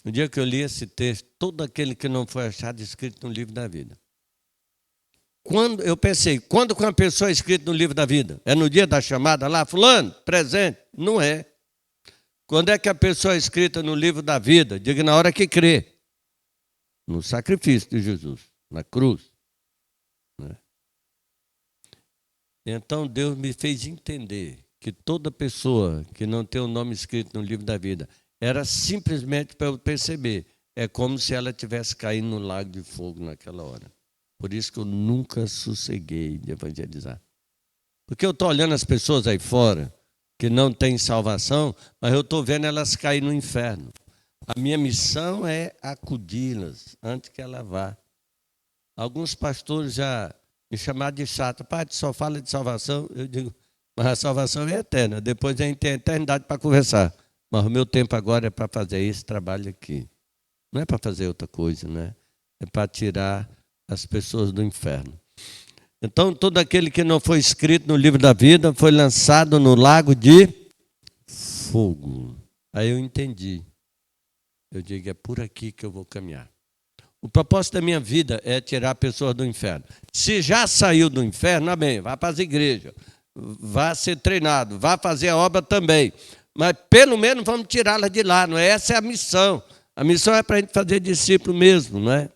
No dia que eu li esse texto, todo aquele que não foi achado escrito no livro da vida. Quando eu pensei, quando que uma pessoa é escrita no livro da vida? É no dia da chamada lá, fulano, presente? Não é. Quando é que a pessoa é escrita no livro da vida? Diga, na hora que crê. No sacrifício de Jesus, na cruz. Então Deus me fez entender que toda pessoa que não tem o nome escrito no livro da vida, era simplesmente para eu perceber, é como se ela tivesse caído no lago de fogo naquela hora. Por isso que eu nunca sosseguei de evangelizar. Porque eu estou olhando as pessoas aí fora que não têm salvação, mas eu estou vendo elas cair no inferno. A minha missão é acudi-las antes que ela vá. Alguns pastores já me chamaram de chato. Pai, tu só fala de salvação. Eu digo, mas a salvação é eterna. Depois a gente tem a eternidade para conversar. Mas o meu tempo agora é para fazer esse trabalho aqui. Não é para fazer outra coisa, né? É para tirar as pessoas do inferno. Então, todo aquele que não foi escrito no livro da vida foi lançado no lago de fogo. Aí eu entendi. Eu digo, é por aqui que eu vou caminhar. O propósito da minha vida é tirar pessoas do inferno. Se já saiu do inferno, amém, vá para as igrejas, vá ser treinado, vá fazer a obra também. Mas pelo menos vamos tirá-la de lá, não é? Essa é a missão. A missão é para a gente fazer discípulo mesmo, não é?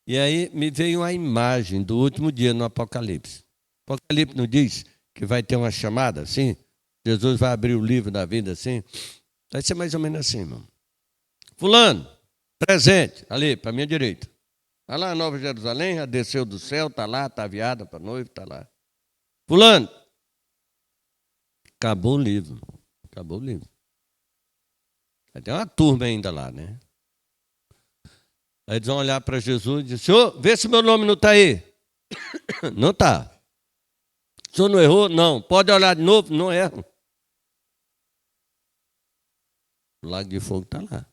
E aí me veio a imagem do último dia no Apocalipse. O Apocalipse não diz que vai ter uma chamada assim? Jesus vai abrir o livro da vida assim? Vai ser mais ou menos assim, irmão. Fulano, presente, ali, para a minha direita. Está lá Nova Jerusalém, já desceu do céu, está lá, está aviada para a noiva, está lá. Fulano, acabou o livro. Acabou o livro. Vai ter uma turma ainda lá, né? Aí eles vão olhar para Jesus e dizer, senhor, vê se meu nome não está aí. Não está. O senhor não errou? Não. Pode olhar de novo? Não erro. O lago de fogo está lá.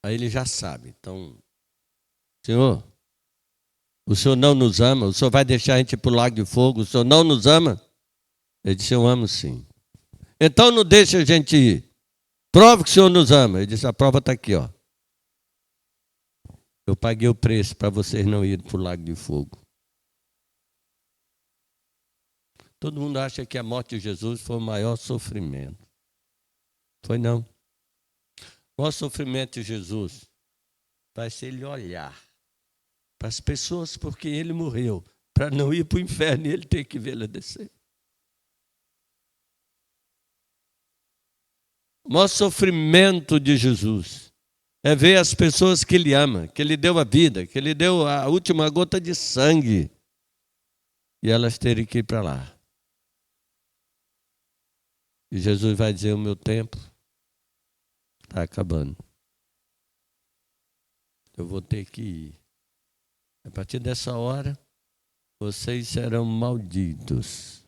Aí ele já sabe. Então, senhor, o senhor não nos ama? O senhor vai deixar a gente ir para o lago de fogo? O senhor não nos ama? Ele disse, eu amo sim. Então não deixe a gente ir. Prova que o senhor nos ama. Ele disse, a prova está aqui, ó. Eu paguei o preço para vocês não irem para o lago de fogo. Todo mundo acha que a morte de Jesus foi o maior sofrimento. Foi não. O maior sofrimento de Jesus vai ser ele olhar para as pessoas porque ele morreu, para não ir para o inferno e ele ter que vê-la descer. O maior sofrimento de Jesus é ver as pessoas que ele ama, que ele deu a vida, que ele deu a última gota de sangue, e elas terem que ir para lá. E Jesus vai dizer, o meu tempo está acabando. Eu vou ter que ir. A partir dessa hora, vocês serão malditos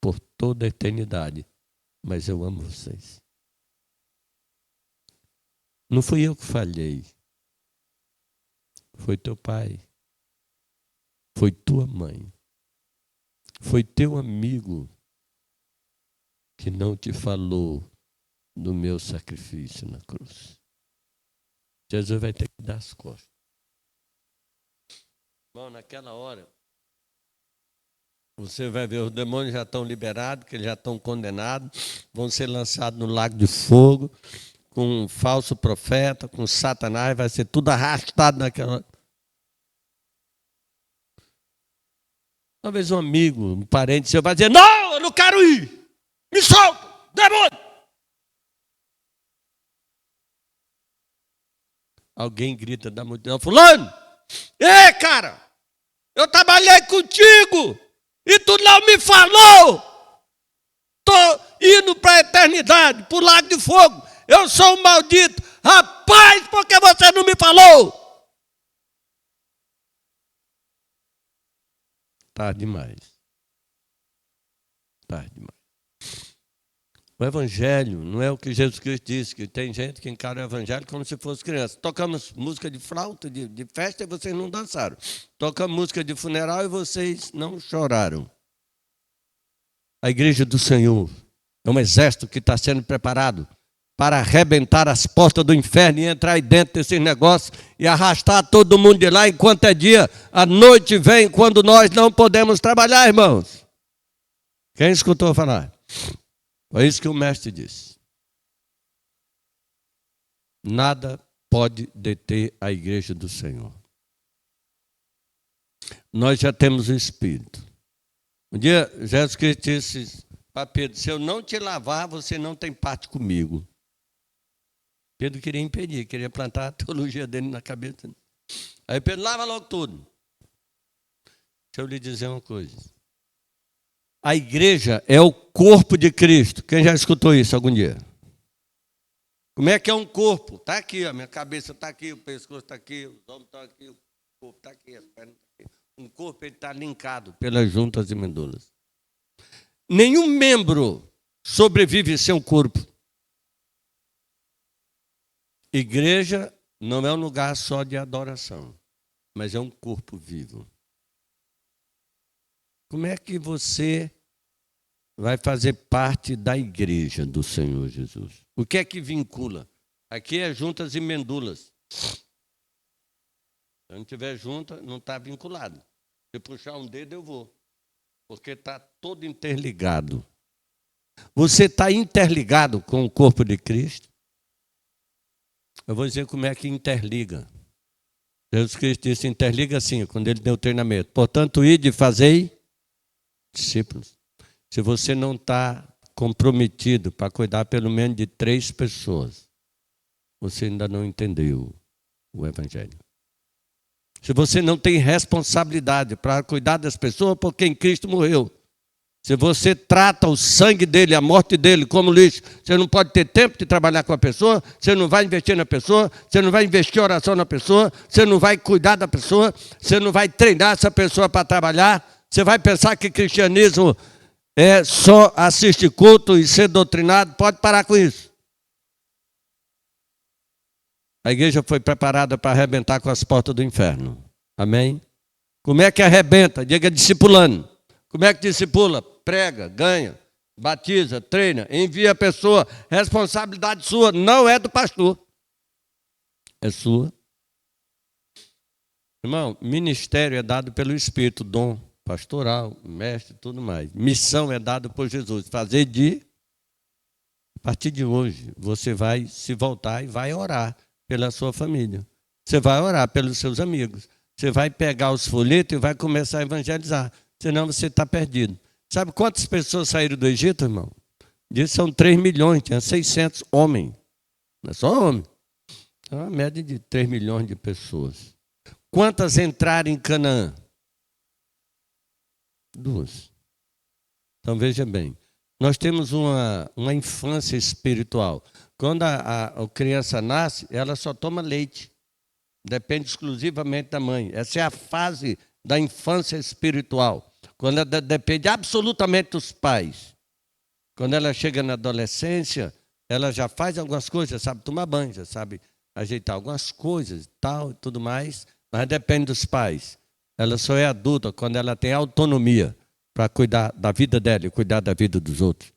por toda a eternidade. Mas eu amo vocês. Não fui eu que falhei. Foi teu pai. Foi tua mãe. Foi teu amigo que não te falou do meu sacrifício na cruz. Jesus vai ter que dar as costas. Bom, naquela hora, você vai ver, os demônios já estão liberados, que eles já estão condenados, vão ser lançados no lago de fogo, com um falso profeta, com Satanás, vai ser tudo arrastado naquela hora. Talvez um amigo, um parente seu vai dizer, não, eu não quero ir, me solta, demônio. Alguém grita da multidão, fulano, ei cara, eu trabalhei contigo e tu não me falou. Estou indo para a eternidade, para o lago de fogo. Eu sou um maldito. Rapaz, por que você não me falou? Tarde demais. Tarde demais. O evangelho não é o que Jesus Cristo disse, que tem gente que encara o evangelho como se fosse criança. Tocamos música de flauta, de festa, e vocês não dançaram. Tocamos música de funeral e vocês não choraram. A igreja do Senhor é um exército que está sendo preparado para arrebentar as portas do inferno e entrar aí dentro desses negócios e arrastar todo mundo de lá enquanto é dia. A noite vem quando nós não podemos trabalhar, irmãos. Quem escutou falar? Foi isso que o mestre disse. Nada pode deter a igreja do Senhor. Nós já temos o Espírito. Um dia, Jesus Cristo disse para Pedro, se eu não te lavar, você não tem parte comigo. Pedro queria impedir, queria plantar a teologia dele na cabeça. Aí Pedro, lava logo tudo. Deixa eu lhe dizer uma coisa. A igreja é o corpo de Cristo. Quem já escutou isso algum dia? Como é que é um corpo? Está aqui, a minha cabeça está aqui, o pescoço está aqui, os ombros estão aqui, o corpo está aqui, as pernas estão aqui. Um corpo está linkado pelas juntas e medulas. Nenhum membro sobrevive sem um corpo. Igreja não é um lugar só de adoração, mas é um corpo vivo. Como é que você vai fazer parte da igreja do Senhor Jesus? O que é que vincula? Aqui é juntas e medulas. Se não tiver junta, não está vinculado. Se puxar um dedo, eu vou. Porque está todo interligado. Você está interligado com o corpo de Cristo? Eu vou dizer como é que interliga. Jesus Cristo disse, interliga assim, quando ele deu o treinamento. Portanto, ide e fazei discípulos. Se você não está comprometido para cuidar pelo menos de 3 pessoas, você ainda não entendeu o Evangelho. Se você não tem responsabilidade para cuidar das pessoas por quem Cristo morreu, se você trata o sangue dele, a morte dele como lixo, você não pode ter tempo de trabalhar com a pessoa, você não vai investir na pessoa, você não vai investir em oração na pessoa, você não vai cuidar da pessoa, você não vai treinar essa pessoa para trabalhar, você vai pensar que cristianismo é só assistir culto e ser doutrinado, pode parar com isso. A igreja foi preparada para arrebentar com as portas do inferno. Amém? Como é que arrebenta? Diga discipulando. Como é que discipula? Prega, ganha, batiza, treina, envia a pessoa. Responsabilidade sua, não é do pastor. É sua. Irmão, ministério é dado pelo Espírito, dom pastoral, mestre, tudo mais. Missão é dada por Jesus. Fazer a partir de hoje, você vai se voltar e vai orar pela sua família. Você vai orar pelos seus amigos. Você vai pegar os folhetos e vai começar a evangelizar. Senão você está perdido. Sabe quantas pessoas saíram do Egito, irmão? Diz são 3 milhões, tinha 600 homens. Não é só homem. É uma média de 3 milhões de pessoas. Quantas entraram em Canaã? 2. Então veja bem, nós temos uma infância espiritual. Quando a criança nasce, ela só toma leite. Depende exclusivamente da mãe. Essa é a fase da infância espiritual. Quando ela depende absolutamente dos pais. Quando ela chega na adolescência, ela já faz algumas coisas, sabe tomar banho, já sabe ajeitar algumas coisas e tal e tudo mais, mas depende dos pais. Ela só é adulta quando ela tem autonomia para cuidar da vida dela e cuidar da vida dos outros.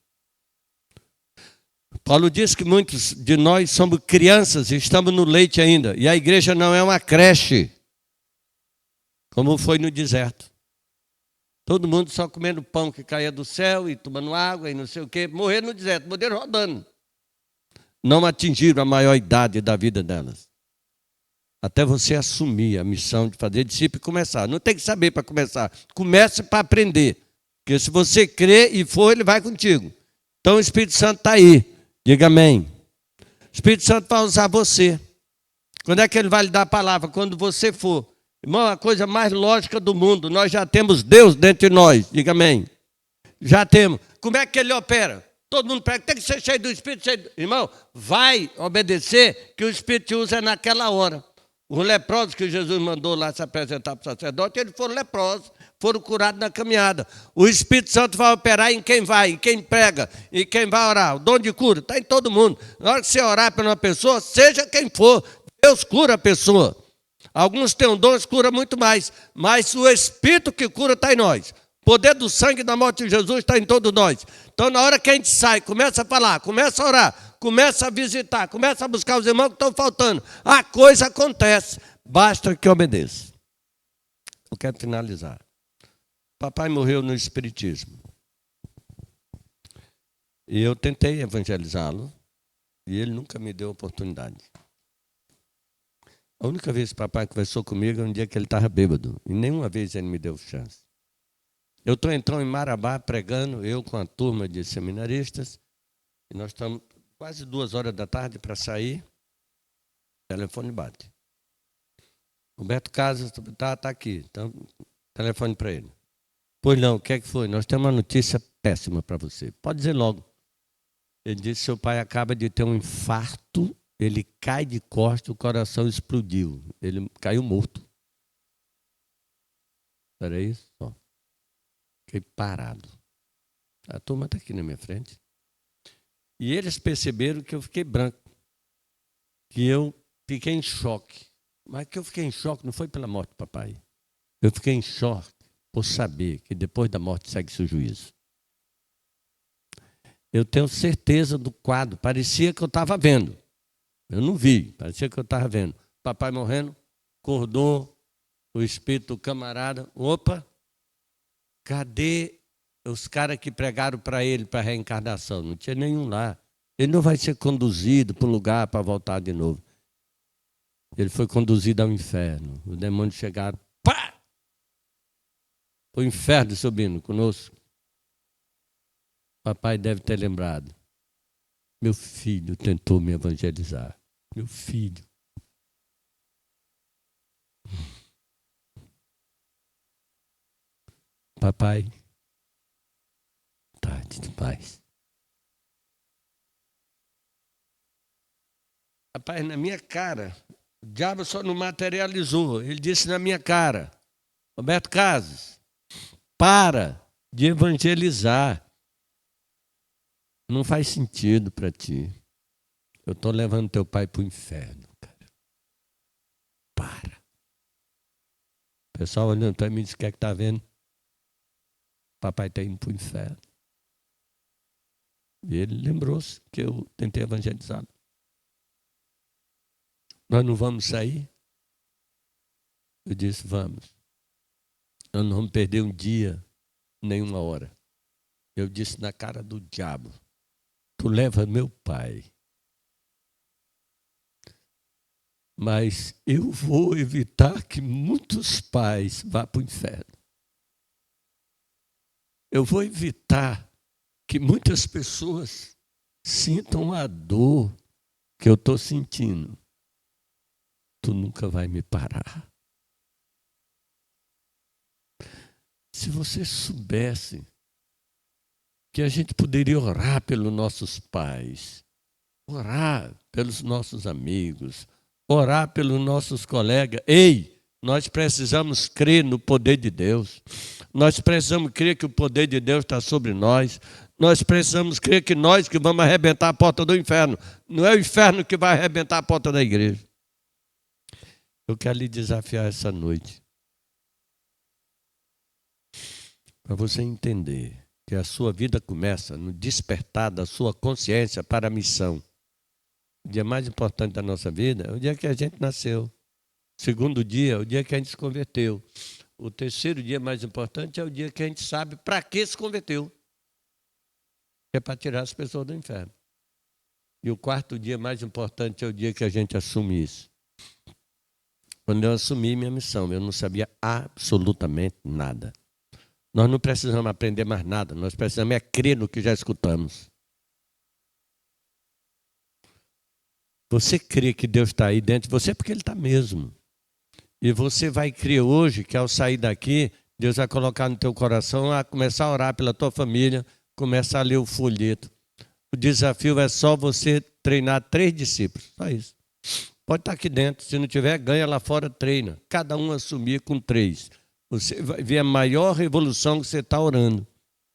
Paulo diz que muitos de nós somos crianças e estamos no leite ainda. E a igreja não é uma creche, como foi no deserto. Todo mundo só comendo pão que caía do céu e tomando água e não sei o quê. Morreram no deserto, morreram rodando. Não atingiram a maior idade da vida delas. até você assumir a missão de fazer discípulo e começar. Não tem que saber para começar. Comece para aprender. Porque se você crê e for, ele vai contigo. Então o Espírito Santo está aí. Diga amém. O Espírito Santo vai usar você. Quando é que ele vai lhe dar a palavra? Quando você for. Irmão, a coisa mais lógica do mundo. Nós já temos Deus dentro de nós. Diga amém. Já temos. Como é que ele opera? Todo mundo prega, tem que ser cheio do Espírito. Irmão, vai obedecer que o Espírito te usa naquela hora. Os leprosos que Jesus mandou lá se apresentar para o sacerdote, eles foram leprosos, foram curados na caminhada. O Espírito Santo vai operar em quem vai, em quem prega, em quem vai orar. O dom de cura está em todo mundo. Na hora que você orar para uma pessoa, seja quem for, Deus cura a pessoa. Alguns têm um dom que cura muito mais, mas o Espírito que cura está em nós. O poder do sangue da morte de Jesus está em todos nós. Então, na hora que a gente sai, começa a falar, começa a orar, começa a visitar, começa a buscar os irmãos que estão faltando, a coisa acontece. Basta que obedeça. Eu quero finalizar. Papai morreu no Espiritismo. E eu tentei evangelizá-lo, e ele nunca me deu oportunidade. A única vez que papai conversou comigo é um dia que ele estava bêbado. E nenhuma vez ele me deu chance. Eu estou então em Marabá pregando, eu com a turma de seminaristas, e nós estamos quase 2 horas da tarde para sair, o telefone bate. Roberto Casas está aqui, então telefone para ele. Pois não, o que é que foi? Nós temos uma notícia péssima para você. Pode dizer logo. Ele disse, seu pai acaba de ter um infarto, ele cai de costas, o coração explodiu. Ele caiu morto. Era isso? Só. Fiquei parado. A turma está aqui na minha frente. E eles perceberam que eu fiquei branco. Que eu fiquei em choque. Mas que eu fiquei em choque não foi pela morte do papai. Eu fiquei em choque por saber que depois da morte segue-se o juízo. Eu tenho certeza do quadro. Parecia que eu estava vendo. Eu não vi. Parecia que eu estava vendo. Papai morrendo, acordou, o espírito do camarada. Opa! Cadê os caras que pregaram para ele para a reencarnação? Não tinha nenhum lá. Ele não vai ser conduzido para um lugar para voltar de novo. Ele foi conduzido ao inferno. Os demônios chegaram, pá! O inferno subindo conosco. Papai deve ter lembrado. Meu filho tentou me evangelizar. Meu filho. Papai, tarde demais. Papai, na minha cara, o diabo só não materializou. Ele disse na minha cara, Roberto Casas, para de evangelizar. Não faz sentido para ti. Eu estou levando teu pai para o inferno, cara. Para. O pessoal olhando para mim diz, o que é que está vendo? Papai está indo para o inferno. E ele lembrou-se que eu tentei evangelizá-lo. Nós não vamos sair? Eu disse, vamos. Nós não vamos perder um dia, nem uma hora. Eu disse na cara do diabo, tu leva meu pai. Mas eu vou evitar que muitos pais vá para o inferno. Eu vou evitar que muitas pessoas sintam a dor que eu estou sentindo. Tu nunca vai me parar. Se você soubesse que a gente poderia orar pelos nossos pais, orar pelos nossos amigos, orar pelos nossos colegas. Ei, nós precisamos crer no poder de Deus. Nós precisamos crer que o poder de Deus está sobre nós. Nós precisamos crer que nós que vamos arrebentar a porta do inferno. Não é o inferno que vai arrebentar a porta da igreja. Eu quero lhe desafiar essa noite. Para você entender que a sua vida começa no despertar da sua consciência para a missão. O dia mais importante da nossa vida é o dia que a gente nasceu. O segundo dia é o dia que a gente se converteu. O terceiro dia mais importante é o dia que a gente sabe para que se converteu. É para tirar as pessoas do inferno. E o quarto dia mais importante é o dia que a gente assume isso. Quando eu assumi minha missão, eu não sabia absolutamente nada. Nós não precisamos aprender mais nada, nós precisamos crer no que já escutamos. Você crê que Deus está aí dentro de você porque Ele está mesmo. E você vai crer hoje que ao sair daqui, Deus vai colocar no teu coração a começar a orar pela tua família, começar a ler o folheto. O desafio é só você treinar 3 discípulos, só isso. Pode estar aqui dentro, se não tiver, ganha lá fora, treina. Cada um assumir com 3. Você vai ver a maior revolução que você está orando.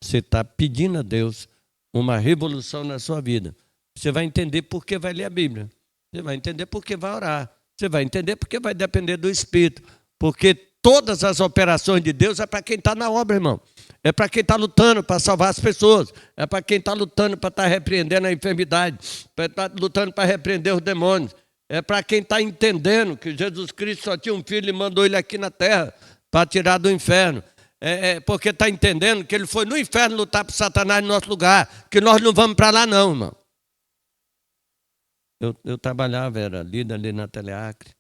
Você está pedindo a Deus uma revolução na sua vida. Você vai entender por que vai ler a Bíblia. Você vai entender por que vai orar. Você vai entender por que vai depender do Espírito. Porque todas as operações de Deus é para quem está na obra, irmão. É para quem está lutando para salvar as pessoas. É para quem está lutando para estar repreendendo a enfermidade. Para estar lutando para repreender os demônios. É para quem está entendendo que Jesus Cristo só tinha um filho e mandou ele aqui na terra para tirar do inferno. Porque está entendendo que ele foi no inferno lutar para Satanás no nosso lugar. Que nós não vamos para lá não, irmão. Eu trabalhava, era líder ali na Teleacre.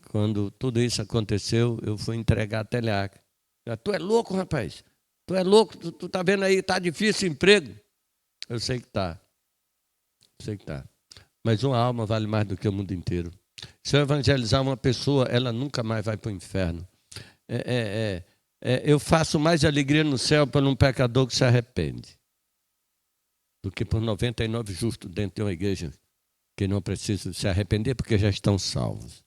Quando tudo isso aconteceu, eu fui entregar a Teleacre. Tu é louco, rapaz? Tu é louco? Tu tá vendo aí, tá difícil o emprego? Eu sei que tá. Mas uma alma vale mais do que o mundo inteiro. Se eu evangelizar uma pessoa, ela nunca mais vai para o inferno. Eu faço mais alegria no céu por um pecador que se arrepende do que por 99 justos dentro de uma igreja que não precisam se arrepender porque já estão salvos.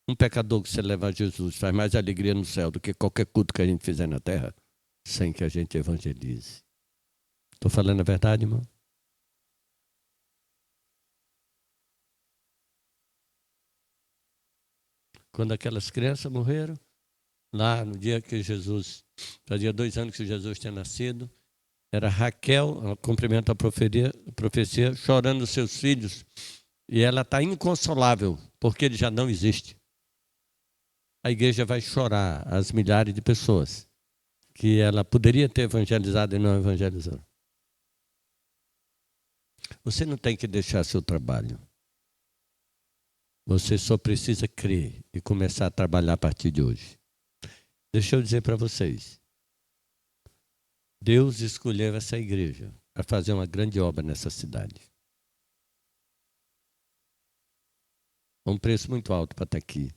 Um pecador que se leva a Jesus faz mais alegria no céu do que qualquer culto que a gente fizer na terra sem que a gente evangelize. Estou falando a verdade, irmão? Quando aquelas crianças morreram, lá no dia que Jesus, fazia 2 anos que Jesus tinha nascido, era Raquel, cumprimenta a profecia, chorando os seus filhos, e ela está inconsolável, porque ele já não existe. A igreja vai chorar as milhares de pessoas que ela poderia ter evangelizado e não evangelizou. Você não tem que deixar seu trabalho. Você só precisa crer e começar a trabalhar a partir de hoje. Deixa eu dizer para vocês. Deus escolheu essa igreja para fazer uma grande obra nessa cidade. Um preço muito alto para estar aqui.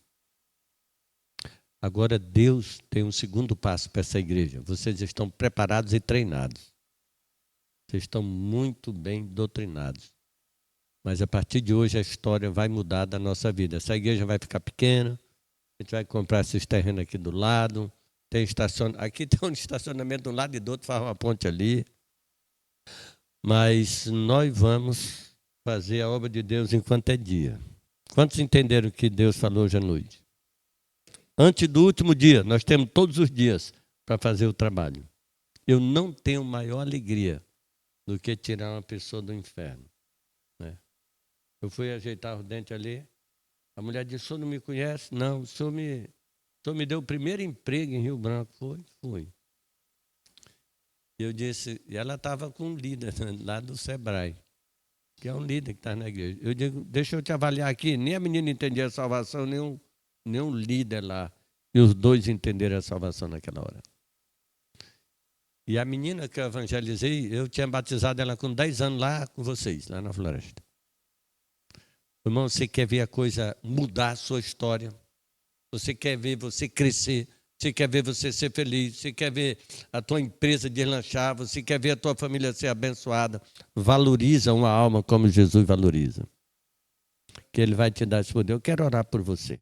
Agora Deus tem um segundo passo para essa igreja. Vocês estão preparados e treinados. Vocês estão muito bem doutrinados. Mas a partir de hoje a história vai mudar da nossa vida. Essa igreja vai ficar pequena. A gente vai comprar esses terrenos aqui do lado. Aqui tem um estacionamento de um lado e do outro, faz uma ponte ali. Mas nós vamos fazer a obra de Deus enquanto é dia. Quantos entenderam o que Deus falou hoje à noite? Antes do último dia, nós temos todos os dias para fazer o trabalho. Eu não tenho maior alegria do que tirar uma pessoa do inferno. Né? Eu fui ajeitar os dentes ali. A mulher disse: o senhor não me conhece? Não, o senhor me deu o primeiro emprego em Rio Branco. Foi. Eu disse, e ela estava com um líder lá do Sebrae, que é um líder que está na igreja. Eu digo: deixa eu te avaliar aqui. Nem a menina entendia a salvação, nem um líder lá. E os dois entenderam a salvação naquela hora. E a menina que eu evangelizei, eu tinha batizado ela com 10 anos lá com vocês, lá na floresta. Irmão, você quer ver a coisa mudar a sua história? Você quer ver você crescer? Você quer ver você ser feliz? Você quer ver a tua empresa deslanchar? Você quer ver a tua família ser abençoada? Valoriza uma alma como Jesus valoriza. Que Ele vai te dar esse poder. Eu quero orar por você.